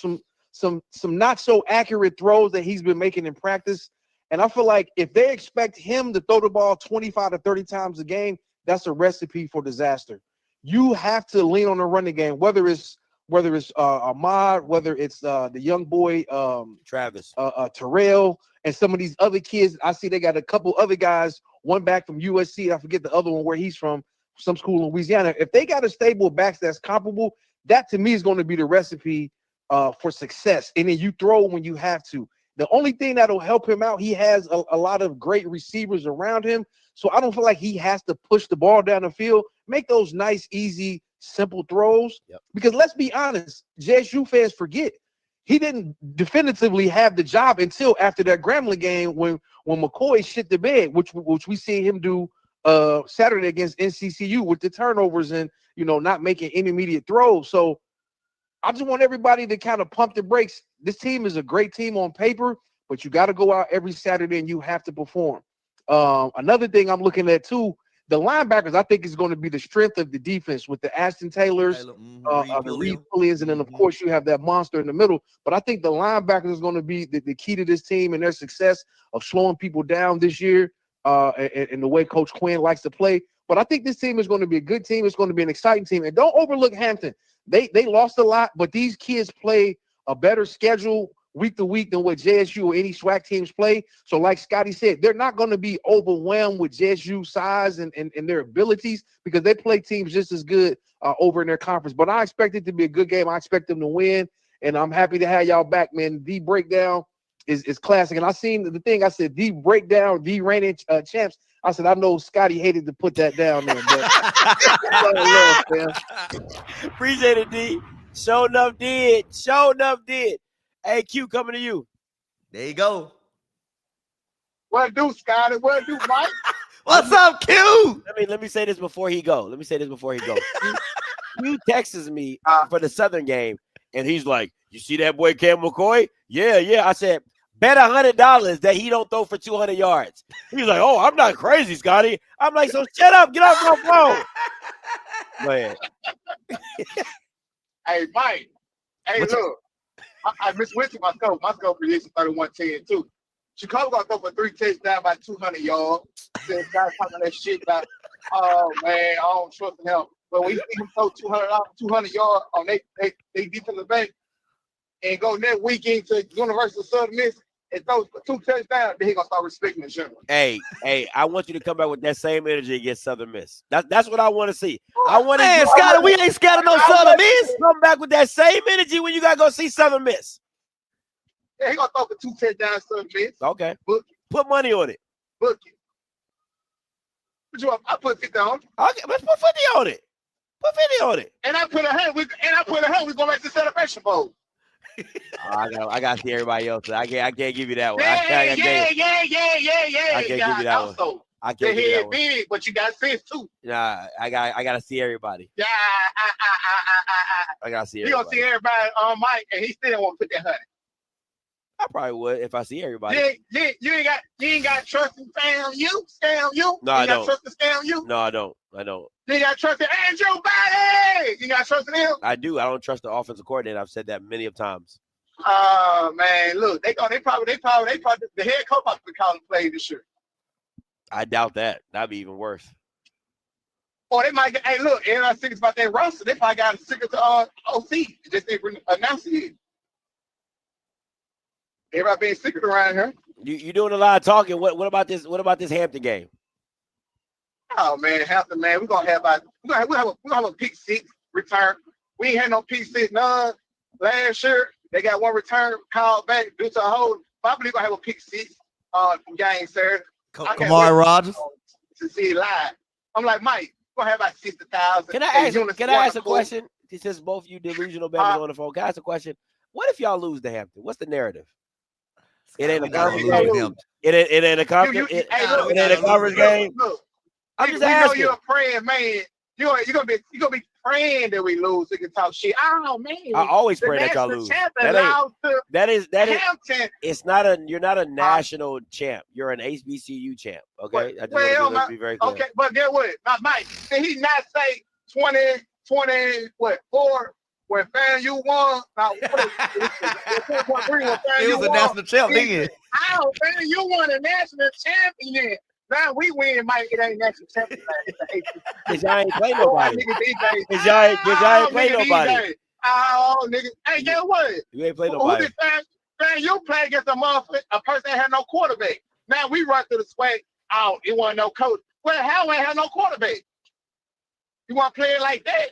not so accurate throws that he's been making in practice. And I feel like if they expect him to throw the ball 25 to 30 times a game, that's a recipe for disaster. You have to lean on the running game, whether it's Ahmad, whether it's the young boy Travis, Terrell, and some of these other kids. I see they got a couple other guys, one back from USC. I forget the other one where he's from, some school in Louisiana. If they got a stable backs that's comparable, that to me is going to be the recipe for success. And then you throw when you have to. The only thing that'll help him out, he has a lot of great receivers around him. So I don't feel like he has to push the ball down the field. Make those nice, easy, simple throws. Yep. Because let's be honest, JSU fans forget he didn't definitively have the job until after that Grambling game when McCoy shit the bed, which we see him do Saturday against NCCU with the turnovers and not making intermediate throws. So I just want everybody to kind of pump the brakes. This team is a great team on paper, but you got to go out every Saturday and you have to perform. Another thing I'm looking at too, the linebackers, I think is going to be the strength of the defense with the Ashton Taylors, the Reed Williams, and then of course you have that monster in the middle. But I think the linebackers is going to be the key to this team and their success of slowing people down this year, and the way Coach Quinn likes to play. But I think this team is going to be a good team. It's going to be an exciting team. And don't overlook Hampton. They lost a lot, but these kids play a better schedule week to week than what JSU or any SWAC teams play. So like Scotty said, they're not going to be overwhelmed with JSU size and their abilities because they play teams just as good over in their conference. But I expect it to be a good game. I expect them to win, and I'm happy to have y'all back, man. The breakdown is classic. And I seen the thing, I said, the breakdown, the reigning champs. I said, I know Scotty hated to put that down there, but appreciate it, D. Show enough did. Show enough did. Hey, Q, coming to you. There you go. What do, Scotty? What do, Mike? What's up, Q? Let me say this before he go. Q texts me for the Southern game, and he's like, "You see that boy Cam McCoy? Yeah." I said, bet $100 that he don't throw for 200 yards. He's like, "Oh, I'm not crazy, Scotty." I'm like, "So shut up, get off my phone." Go ahead. Hey, Mike. Hey, look. I missed my scope. My scope prediction 31-10 too. Chicago gonna go for 3 touchdowns by 200 yards. Said guys talking that shit about, oh man, I don't trust him. But when you see him throw 200 yards on they defensive back and go next weekend to University of Southern Miss and throw 2 touchdowns, then he gonna start respecting the general. Hey, I want you to come back with that same energy against Southern Miss. That's what I want to see. I want to. Scotty, we ain't scared of no Southern Miss. Come back with that same energy when you gotta go see Southern Miss. Yeah, he gonna throw for 2 touchdowns, Southern Miss. Okay. Book it. Put money on it. Book it. What you want? I put 50 on it. Okay, let's put 50 on it. Put 50 on it. And I put 100. We going back to Celebration Bowl. I got to see everybody else. I can't give you that one. Yeah. I can't give you that one. I can't give you that one. Big, but you got sense too. Nah, I got to see everybody. Yeah, I got to see everybody. You gonna see everybody on Mike, and he still won't put that 100. I probably would if I see everybody. You ain't got trust in scam you. No, I don't. Trust in scam you. No, I don't. You ain't got trust in Andrew Body. You got trust in him. I do. I don't trust the offensive coordinator. I've said that many of times. Man, look, they probably the head coach probably be calling play this year. I doubt that. That'd be even worse. Or they might get. Hey, look, everybody thinks about their roster. They probably got a secret to OC. Just they announce it. Everybody being secret around here. You doing a lot of talking. What about this? What about this Hampton game? Oh man, Hampton, man, we're gonna have a pick 6 return. We ain't had no pick 6 none last year. They got one return called back due to a hold. Probably gonna have a pick 6 game, sir. Kamari Rogers to see it live. I'm like, Mike, we're gonna have about 60,000. Can I ask a question? Since both you delusional babies on the phone, can I ask a question? What if y'all lose to Hampton? What's the narrative? It ain't a conference game. It ain't a conference. It ain't a conference game. Look, I'm just asking. Know you're a praying man. You're gonna be praying that we lose. So you can talk shit. Oh man, I always pray that y'all lose. That is. It's not a. You're not a national champ. You're an HBCU champ. Okay. Let's be very clear. Okay, but get what? Now, Mike, did he not say 4? When FAMU won, it was a national champ, nigga. Oh, FAMU won a national champion. Now we win, Mike. It ain't national champion. Cause y'all ain't play nobody. Cause y'all ain't play nobody. Oh, nigga. Hey, guess what? You ain't play nobody. FAMU play against a person that had no quarterback. Now we run through the SWAC. Oh, it wasn't no coach. Well, how ain't have no quarterback? You want to play it like that?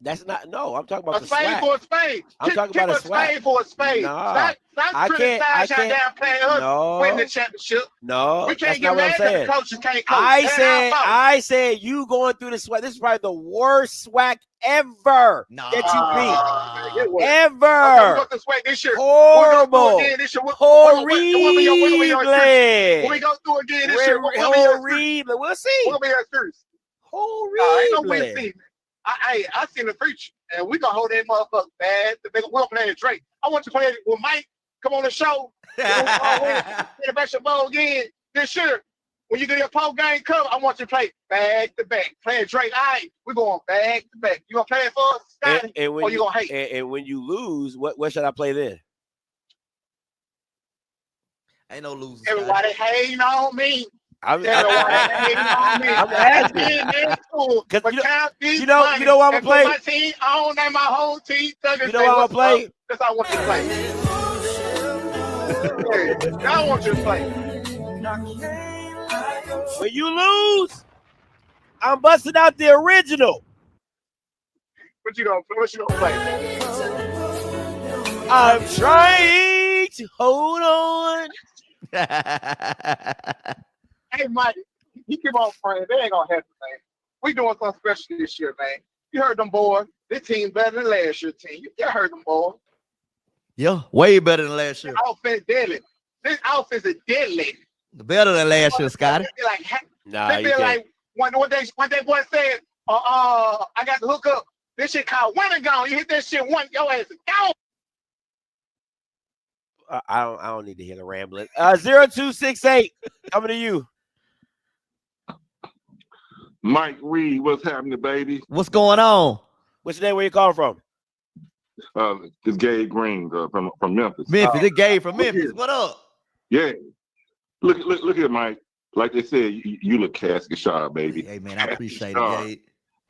That's not. No, I'm talking about a spade for a spade. I'm talking about a spade for a spade. Nah, I can't win the championship. No, we can't get mad at the coaches can't coach. I said you going through the SWAC. This is probably the worst SWAC ever that you beat. Ever. Horrible. Horrible. When we go through again this year, horrible. We'll see. We'll be at first. Horrible. Ain't no win season. I seen the preacher. and we gonna hold that motherfucker bad. We're playing Drake. I want you to play it with Mike. Come on the show. Win the Bachelor Bowl again this year. When you do your post game cover, I want you to play back to back. Playing Drake. All right, we're going back to back. You gonna play it for us, Scotty? Or you gonna hate? And when you lose, what should I play then? Ain't no losers. Everybody hating on me. I'm asking. You know what I'm gonna play. My team on and my whole team. You know what I'm gonna play. That's how I want you to play. I want you to play. When you lose, I'm busting out the original. What you gonna play? I'm trying to hold on. Hey, Mike, you keep on praying. They ain't gonna happen, man. We doing something special this year, man. You heard them boys. This team better than last year's team. You heard them boys. Yeah, way better than last year. This outfit deadly. This outfit is deadly. Better than last year, Scotty. They like, nah, they feel like when they boy said, I got to hook up. This shit called one and gone. You hit that shit one, your ass is gone. I don't need to hear the rambling. 0268 coming to you. Mike Reed, what's happening, baby? What's going on? What's your name? Where you calling from? It's Gabe Green from Memphis. Memphis, it Gabe from Memphis. What up? Yeah. Look at Mike. Like they said, you look casket sharp, baby. Hey man, I appreciate it, Gabe.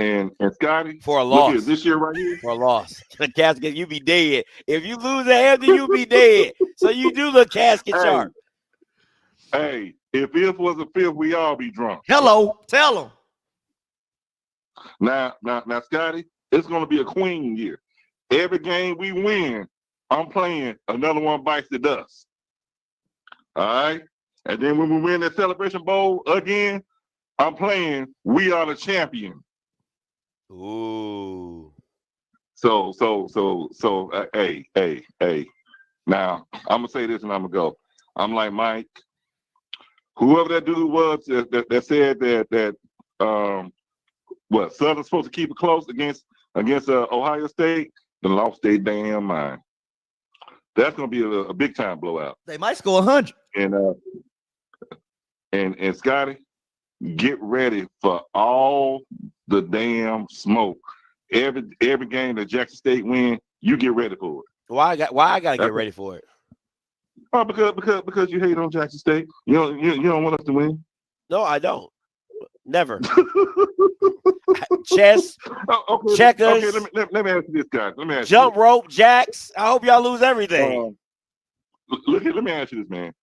And Scotty, for a loss. Look, this year right here. For a loss. Casket, you be dead. If you lose a Hampton, you be dead. So you do look casket sharp. Hey, if it was a fifth, we all be drunk. Hello, tell them. Now, Scotty, it's gonna be a queen year. Every game we win, I'm playing another one bites the dust. All right. And then when we win that Celebration Bowl again, I'm playing We Are the Champion. Ooh. So, hey. Now, I'm gonna say this and I'm gonna go. I'm like, Mike, whoever that dude was that said that Southern's supposed to keep it close against Ohio State, then lost their damn mind. That's gonna be a big time blowout. They might score 100. And Scotty, get ready for all the damn smoke. Every game that Jackson State win, you get ready for it. Why I gotta get ready for it? Oh, because you hate on Jackson State. You don't want us to win. No, I don't. Never. Chess, okay, checkers. Okay, let me ask you this, guy. Let me ask jump you rope, jacks. I hope y'all lose everything. Let me ask you this, man.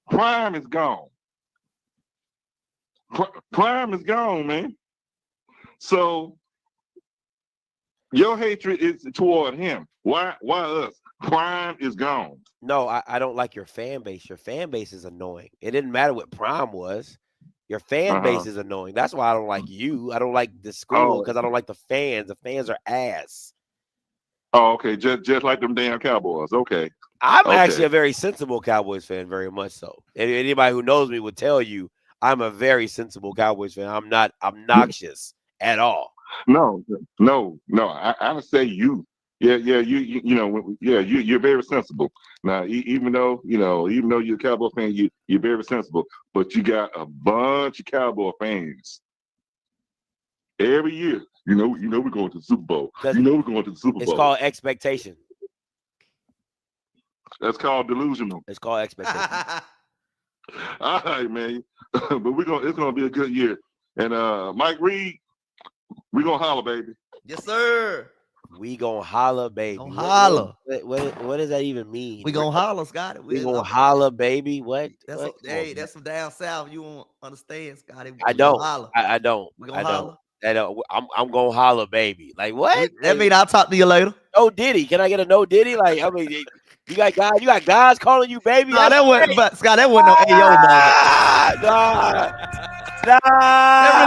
Prime is gone. Prime is gone, man. So your hatred is toward him. Why us? Prime is gone. No, I don't like your fan base. Your fan base is annoying. It didn't matter what Prime was. Your fan base is annoying. That's why I don't like you. I don't like the school because I don't like the fans. The fans are ass. Oh, okay. Just like them damn Cowboys. Okay. I'm actually a very sensible Cowboys fan, very much so. And anybody who knows me would tell you I'm a very sensible Cowboys fan. I'm not obnoxious at all. No. I say you. Yeah, you're very sensible. Now, even though you're a Cowboy fan, you're very sensible. But you got a bunch of Cowboy fans. Every year, we're going to the Super Bowl. We're going to the Super Bowl. It's called expectation. That's called delusional. It's called expectation. All right, man. But it's gonna be a good year. And Mike Reed, we gonna holler, baby. Yes, sir. We gonna holler, baby. Gonna holler. What does that even mean? We gonna holler, Scotty. We gonna holler, baby. What? That's some down south. You won't understand, Scotty. I don't. I don't. We gonna holler. I'm gonna holler, baby. Like what? That mean I'll talk to you later. No Diddy. Can I get a no Diddy? Like I mean, you got guys calling you baby. No, that wasn't. But Scott, that wasn't no AO moment. Nah. That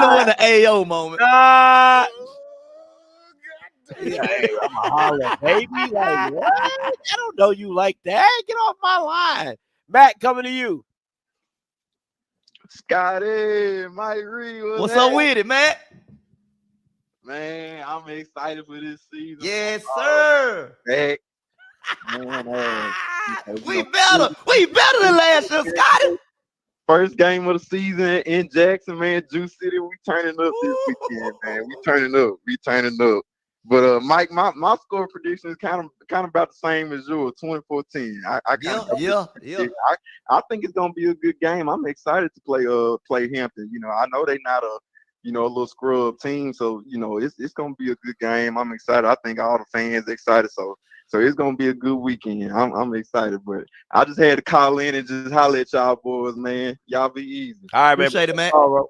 really wasn't an AO moment. Nah. Yeah, I'm a holler, baby. Like what? I don't know you like that. Get off my line. Matt, coming to you. Scotty, Mike Reed. What's up with it, Matt? Man, I'm excited for this season. Yes, sir. Back. Man, We better than last year, Scotty. First game of the season in Jackson, man. Juice City, we turning up this weekend, man. We turning up. But Mike, my score prediction is kind of about the same as yours, 24-10. I think it's gonna be a good game. I'm excited to play Hampton. You know, I know they're not a little scrub team, so it's gonna be a good game. I'm excited. I think all the fans excited, so it's gonna be a good weekend. I'm excited, but I just had to call in and just holler at y'all boys, man. Y'all be easy. All right, Appreciate it, man. All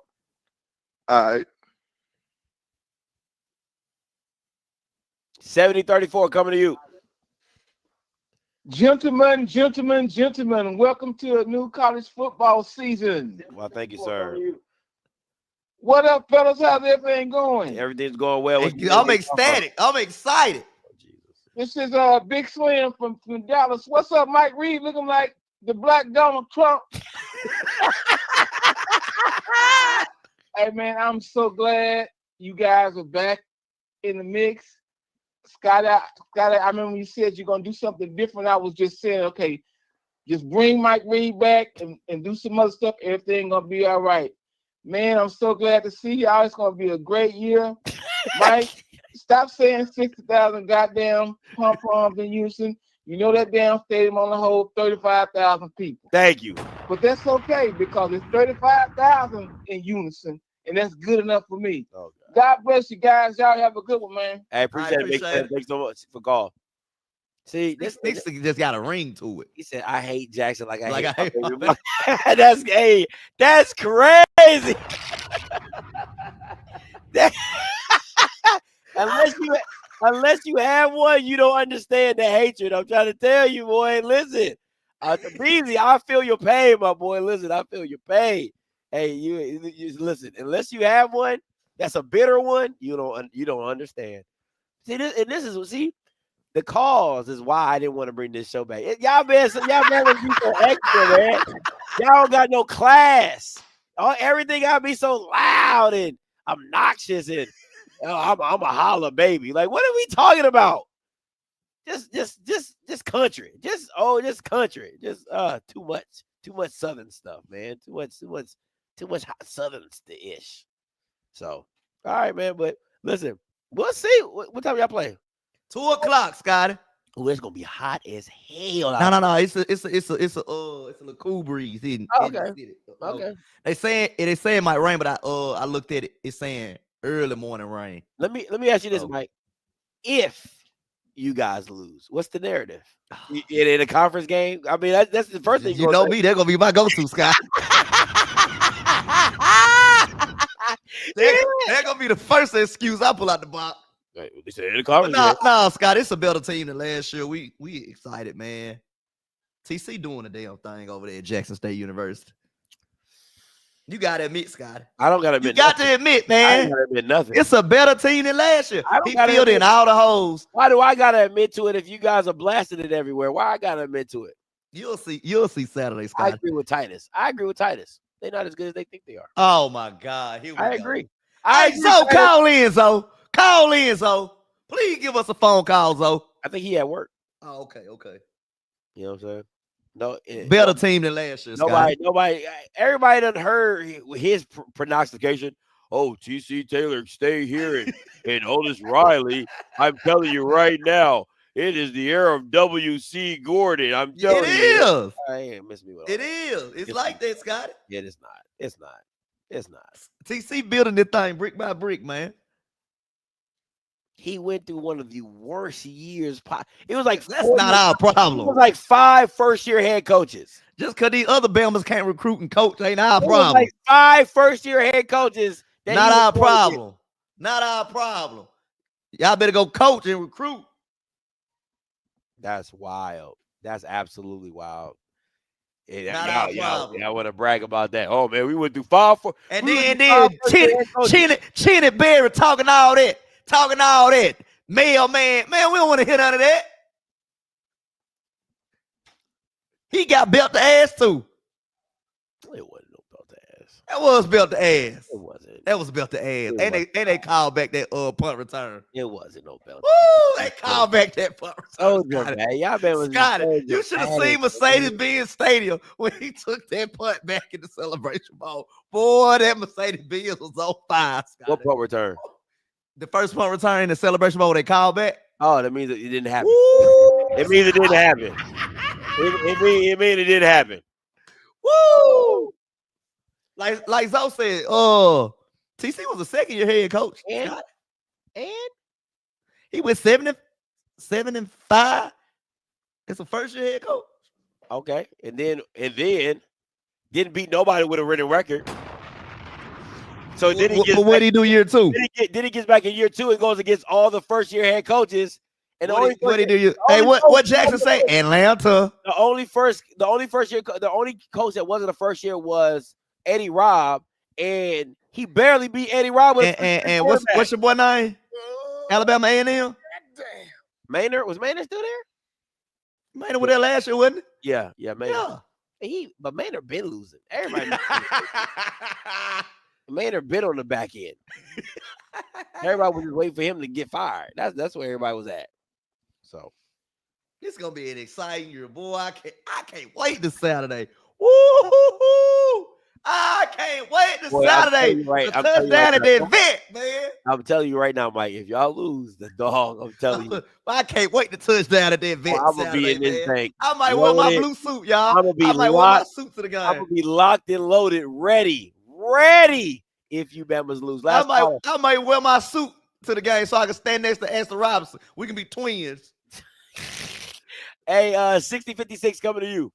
right. 70-34 coming to you. Gentlemen, welcome to a new college football season. Well, thank you, sir. What up, fellas? How's everything going? Everything's going well. I'm ecstatic. I'm excited. This is Big Slim from Dallas. What's up, Mike Reed? Looking like the Black Donald Trump. Hey, man, I'm so glad you guys are back in the mix. Scotty, I remember you said you're going to do something different. I was just saying, okay, just bring Mike Reed back and do some other stuff. Everything going to be all right. Man, I'm so glad to see y'all. It's going to be a great year. Mike, stop saying 60,000 goddamn pom-poms in unison. You know that damn stadium only holds 35,000 people. Thank you. But that's okay because it's 35,000 in unison, and that's good enough for me. Okay. God bless you guys. Y'all have a good one, man. I appreciate it. Thanks so much for call. See, this just got a ring to it. He said, "I hate Jackson like I hate my my baby." That's crazy. Unless you have one, you don't understand the hatred. I'm trying to tell you, boy. Listen, Beezy, I feel your pain, my boy. Listen, I feel your pain. Hey, you listen. Unless you have one, that's a bitter one. You don't understand. See, this is the cause is why I didn't want to bring this show back. Y'all man be so extra, man. Y'all don't got no class. Everything gotta be so loud and obnoxious and I'm a holla baby. Like, what are we talking about? Just country. Just country. Just too much Southern stuff, man. Too much hot Southern ish. So, all right, man. But listen, we'll see. What time y'all play? 2:00, Scotty. Oh, it's gonna be hot as hell. No. It's a little cool breeze. Okay. They saying it might rain, but I looked at it. It's saying early morning rain. Let me ask you this, Mike. If you guys lose, what's the narrative? In a conference game? I mean, that's the first thing you know. Me, they're gonna be my go-to, Scott. They're gonna be the first excuse I pull out the box. They said in the conference. No, Scott, it's a better team than last year. We excited, man. TC doing the damn thing over there at Jackson State University. You gotta admit, Scott. I don't gotta admit. You got to admit, man. I don't gotta admit nothing. It's a better team than last year. He filled in all the holes. Why do I gotta admit to it if you guys are blasting it everywhere? Why I gotta admit to it? You'll see Saturday, Scott. I agree with Titus. They're not as good as they think they are. Oh my God. I agree. So call in, Zo. Call in, Zo. Please give us a phone call, Zo. I think he at work. Oh, okay. You know what I'm saying? No, better team than last year. Nobody. Everybody done heard his prognostication. Oh, TC Taylor, stay here, and Otis Riley. I'm telling you right now, it is the era of W.C. Gordon. I'm telling you. It is. I ain't missing me with it is. It's like that, Scott. Yeah, it's not. It's not. TC building this thing brick by brick, man. He went through one of the worst years. It was like that's not our problem. It was like 5 first-year head coaches. Just because these other Bama's can't recruit and coach ain't our problem. Was like 5 first-year head coaches. Not our problem. Not our problem. Y'all better go coach and recruit. That's wild. That's absolutely wild. Not our problem. I want to brag about that. Oh man, we went through 5 for and then Chinny Berry talking all that. Mailman. Man, we don't want to hear none of that. He got belt the ass too. It wasn't no belt the ass. That was built to ass. It wasn't. That was built to ass. And they called back that punt return. It wasn't no belt. Woo! They called back that punt return. Man. Y'all been was Scotty, you should have seen Mercedes-Benz Stadium when he took that punt back in the Celebration Bowl. Boy, that Mercedes-Benz was on fire, Scotty. What punt return? The first punt return in the Celebration Bowl, they called back. Oh, that means it didn't happen. Woo! It means it didn't happen. It means it didn't happen. Woo! Like Zoe said, TC was a second-year head coach. And he went 7-5 as a first-year head coach. Okay, and then didn't beat nobody with a winning record. So then he gets what did he do year 2? Then he gets back in year 2 and goes against all the first-year head coaches. And what did he do? Hey, what Jackson say? Atlanta. The only coach that wasn't a first year was Eddie Robb, and he barely beat Eddie Robb. And what's your boy name? Alabama A&M. Maynard, was Maynard still there? Maynard was there last year, wasn't he? Yeah, Maynard. Yeah. But Maynard been losing. Everybody knows Maynard been on the back end. Everybody was just waiting for him to get fired. That's where everybody was at. So it's gonna be an exciting year, boy. I can't wait this Saturday. Woo-hoo-hoo! I can't wait this Saturday. The touchdown at the event, man. I'm telling you right now, Mike. If y'all lose the dog, I'm telling you. I can't wait to touchdown at the event. I'm gonna be in this thing. I might wear my blue suit, y'all. I might wear my suit to the game. I'm gonna be locked and loaded, ready. If you Bama's lose, I might wear my suit to the game so I can stand next to Aston Robinson. We can be twins. Hey, 6056 coming to you.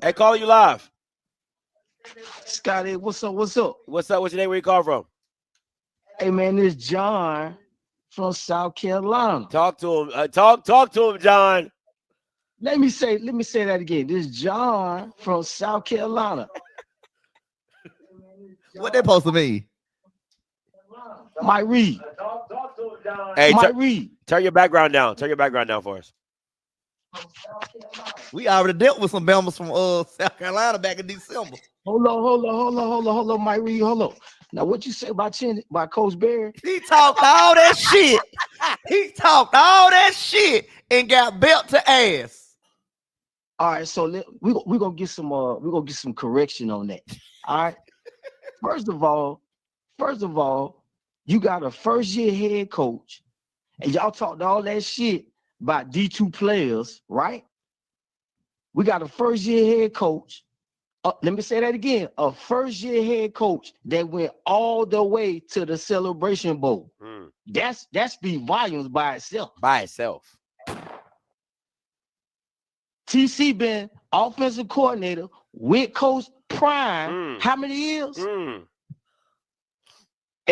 Hey, calling you live. Scotty, what's up? What's up? What's your name? Where you call from? Hey man, this is John from South Carolina. Talk to him. Talk to him, John. Let me say that again. This is John from South Carolina. What they supposed to mean? Mike Reed. Hey, Mike Reed. Turn your background down. Turn your background down for us. We already dealt with some Bama's from South Carolina back in December. Hold on, Mike Reed. Hold on. Now, what you say about Coach Berry? He talked all that shit. He talked all that shit and got belt to ass. All right, so we're gonna get some correction on that. All right. First of all, you got a first-year head coach, and y'all talked all that shit about D2 players, right? We got a first-year head coach. Let me say that again. A first-year head coach that went all the way to the Celebration Bowl. That speaks volumes by itself. TC been offensive coordinator with Coach Prime. How many years? And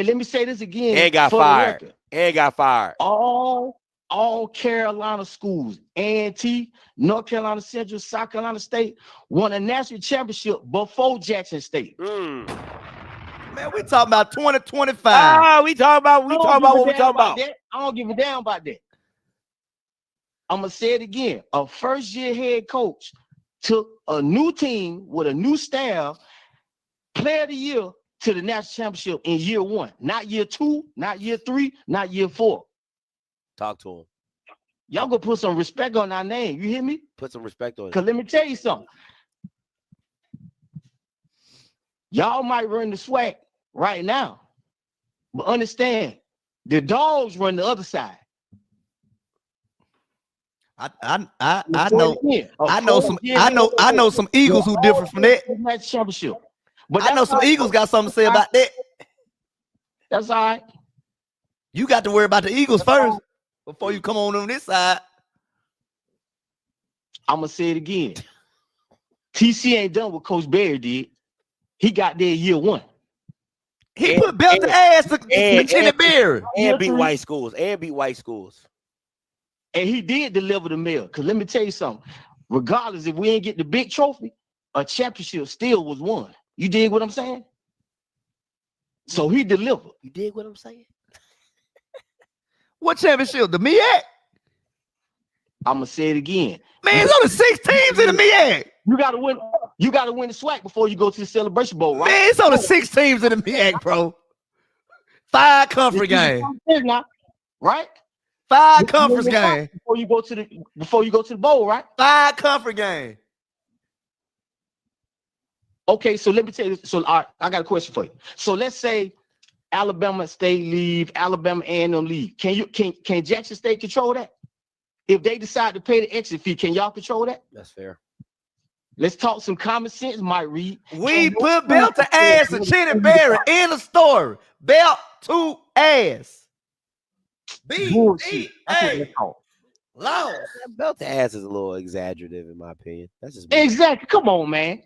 let me say this again. And got fired. All Carolina schools, A&T, North Carolina Central, South Carolina State, won a national championship before Jackson State. Man, we talking about 2025. We talking about what we talking about. I don't give a damn about that. I'm gonna say it again. A first-year head coach took a new team with a new staff, player of the year to the national championship in year 1, not year 2, not year 3, not year 4. Talk to him. Y'all gonna put some respect on our name. You hear me? Put some respect on it. Because let me tell you something. Y'all might run the SWAC right now, but understand the dogs run the other side. I know some Eagles who different from that. Championship. But I know some Eagles got something to say about that. That's all right. You got to worry about the Eagles first before you come on this side. I'm going to say it again. TC ain't done what Coach Berry did. He got there year 1. He put belt to ass to Lieutenant Berry. And beat white schools. And he did deliver the mail. Because let me tell you something. Regardless, if we ain't get the big trophy, a championship still was won. You dig what I'm saying? So he delivered. You dig what I'm saying? What championship? The MEAC? I'm going to say it again. Man, there's only 6 teams in the MEAC. You got to win. You got to win the SWAC before you go to the Celebration Bowl, right? Man, it's only 6 teams in the MEAC, bro. 5 conference games. Now, right? 5 conference games before you go to the bowl, right? 5 conference games. Okay, so let me tell you. So all right, I got a question for you. So let's say Alabama State leave, Alabama A&M leave. Can Jackson State control that? If they decide to pay the exit fee, can y'all control that? That's fair. Let's talk some common sense, Mike Reed. We put belt to ass to Cheney Berry in the story. Belt to ass. B-E-A. Lost. Belt to ass is a little exaggerative in my opinion. That's just me. Exactly. Come on, man.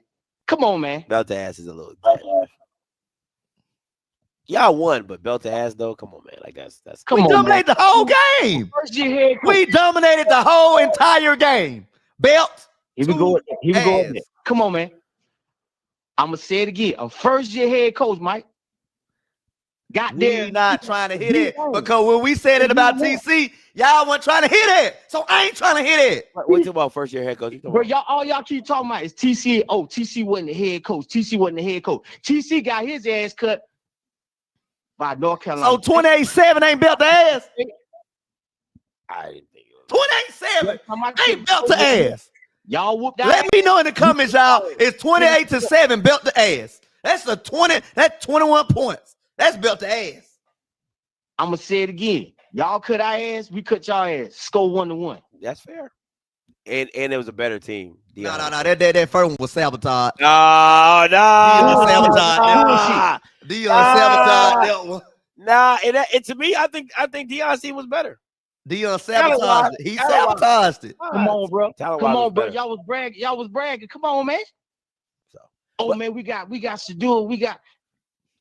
Come on, man. Belt to ass is a little exaggerative. Y'all won, but belt to ass though, come on, man. Like that's we dominated the whole game. We dominated the whole entire game. Belt. Here we go. Come on, man. I'm gonna say it again. A first-year head coach, Mike. Got there. We not trying to hit it because when we said it about TC, y'all weren't trying to hit it. So I ain't trying to hit it. What you about first-year head coach? Bro, y'all keep talking about is TC. Oh, TC wasn't the head coach. TC wasn't the head coach. TC got his ass cut by North Carolina. So 28-7 ain't belt the ass. I didn't think it was 27 ain't belt the ass. Y'all whooped out. Let me know in the comments, y'all. It's 28-7 belt the ass. That's 21 points. That's belt the ass. I'm gonna say it again. Y'all cut our ass, we cut y'all ass. Score 1-1. That's fair. And it was a better team. No. That first one was sabotage. No. Dion sabotage. Dion sabotage that one. Nah, and to me, I think Dion's team was better. Dion sabotaged it. He sabotaged it. Come on, bro. Come on, bro. Better. Y'all was bragging. Come on, man. Man, we got Shadul. We got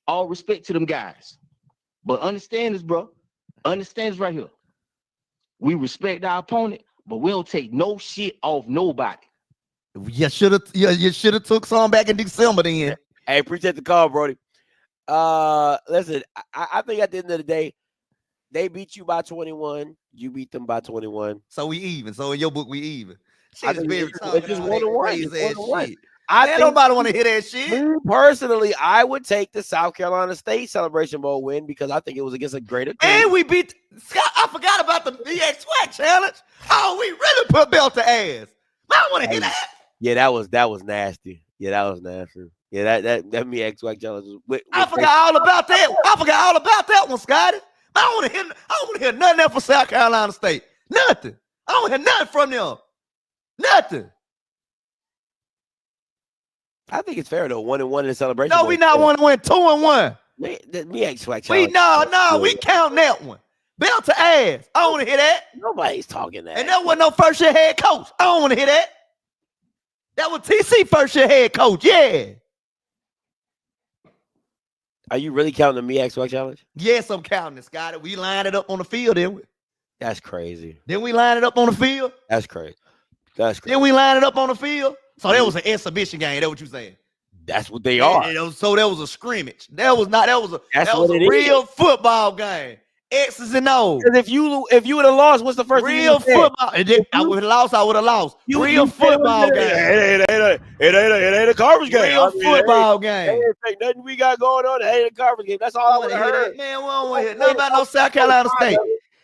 all respect to them guys. But understand this, bro. Understand this right here. We respect our opponent, but we don't take no shit off nobody. You should have took some back in December then. Hey, appreciate the call, Brody. Listen, I think at the end of the day, they beat you by 21. You beat them by 21. So we even. So in your book, we even. It's just 1-1. I think nobody want to hear that shit. Me personally, I would take the South Carolina State Celebration Bowl win because I think it was against a greater team. And we beat Scott. I forgot about the BX SWAC challenge. Oh, we really put belt to ass. I want to hear that. Yeah, that was nasty. Yeah, that was nasty. Yeah, that BX SWAC challenge was. I forgot all about that. I forgot all about that one, Scotty. I don't want to hear nothing else from South Carolina State. Nothing. I don't hear nothing from them. Nothing. I think it's fair though. 1-1 in the celebration. No, we not 1-1, 2-1. Me ain't SWAC We we count that one. Belt to ass. I don't want to hear that. Nobody's talking that. And that wasn't no first year head coach. I don't want to hear that. That was TC first year head coach. Yeah. Are you really counting the MEAC SWAC challenge? Yes, I'm counting it, Scotty. We lined it up on the field, didn't we? That's crazy. Then we lined it up on the field. That's crazy. That's crazy. Then we lined it up on the field. So that was an exhibition game. That's what you saying? That's what they are. So that was a scrimmage. That was a real football game. X's and O's. Because if you would have lost, what's the first thing real football? I would have lost. Real football game. It ain't a conference game. Real football game. Ain't nothing we got going on. It ain't a conference game. That's all I want to hear. Man, we don't want to hear nothing about no South Carolina State.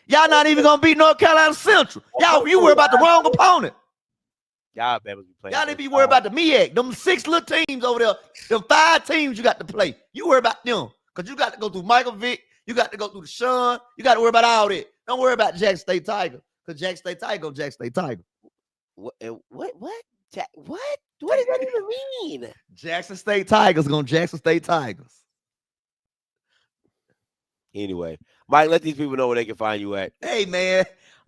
Y'all not even gonna beat North Carolina Central. You worry about the wrong opponent. Y'all better be playing. Y'all need to be worried about the MEAC. Them 6 little teams over there. Them 5 teams you got to play. You worry about them. Because you got to go through Michael Vick. You got to go through the Sean. You got to worry about all that. Don't worry about Jackson State Tiger. Because Jackson State Tiger, Jackson State Tiger. What does that even mean? Jackson State Tigers going Jackson State Tigers. Anyway, Mike, let these people know where they can find you at. Hey, man.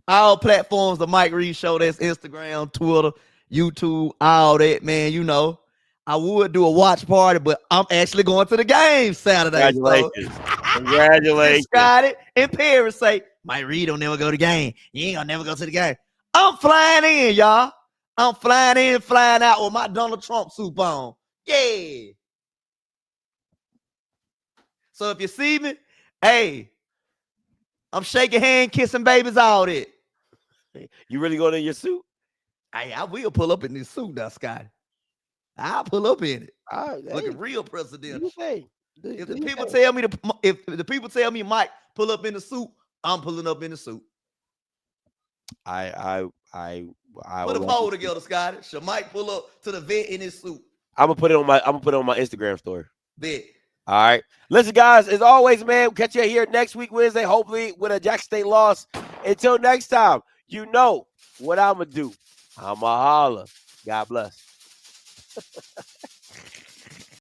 All platforms, the Mike Reed Show. That's Instagram, Twitter, YouTube, all that, man. You know, I would do a watch party, but I'm actually going to the game Saturday. Congratulations. Congratulations. Scotty and Paris say, Mike Reed don't never go to the game. You ain't gonna never go to the game. I'm flying in, y'all. I'm flying in, flying out with my Donald Trump suit on. Yeah. So if you see me, hey, I'm shaking hands, kissing babies, all that. You really going in your suit? Hey, I will pull up in this suit now, Scotty. I'll pull up in it. Looking real presidential. If the people tell me if the people tell me, Mike, pull up in the suit, I'm pulling up in the suit. I Put a poll together, Scotty. Should Mike pull up to the vet in his suit? I'm gonna put it on my Instagram story. Bet. All right. Listen, guys, as always, man, we'll catch you here next week, Wednesday, hopefully with a Jackson State loss. Until next time, you know what I'm gonna do. I'ma holler. God bless.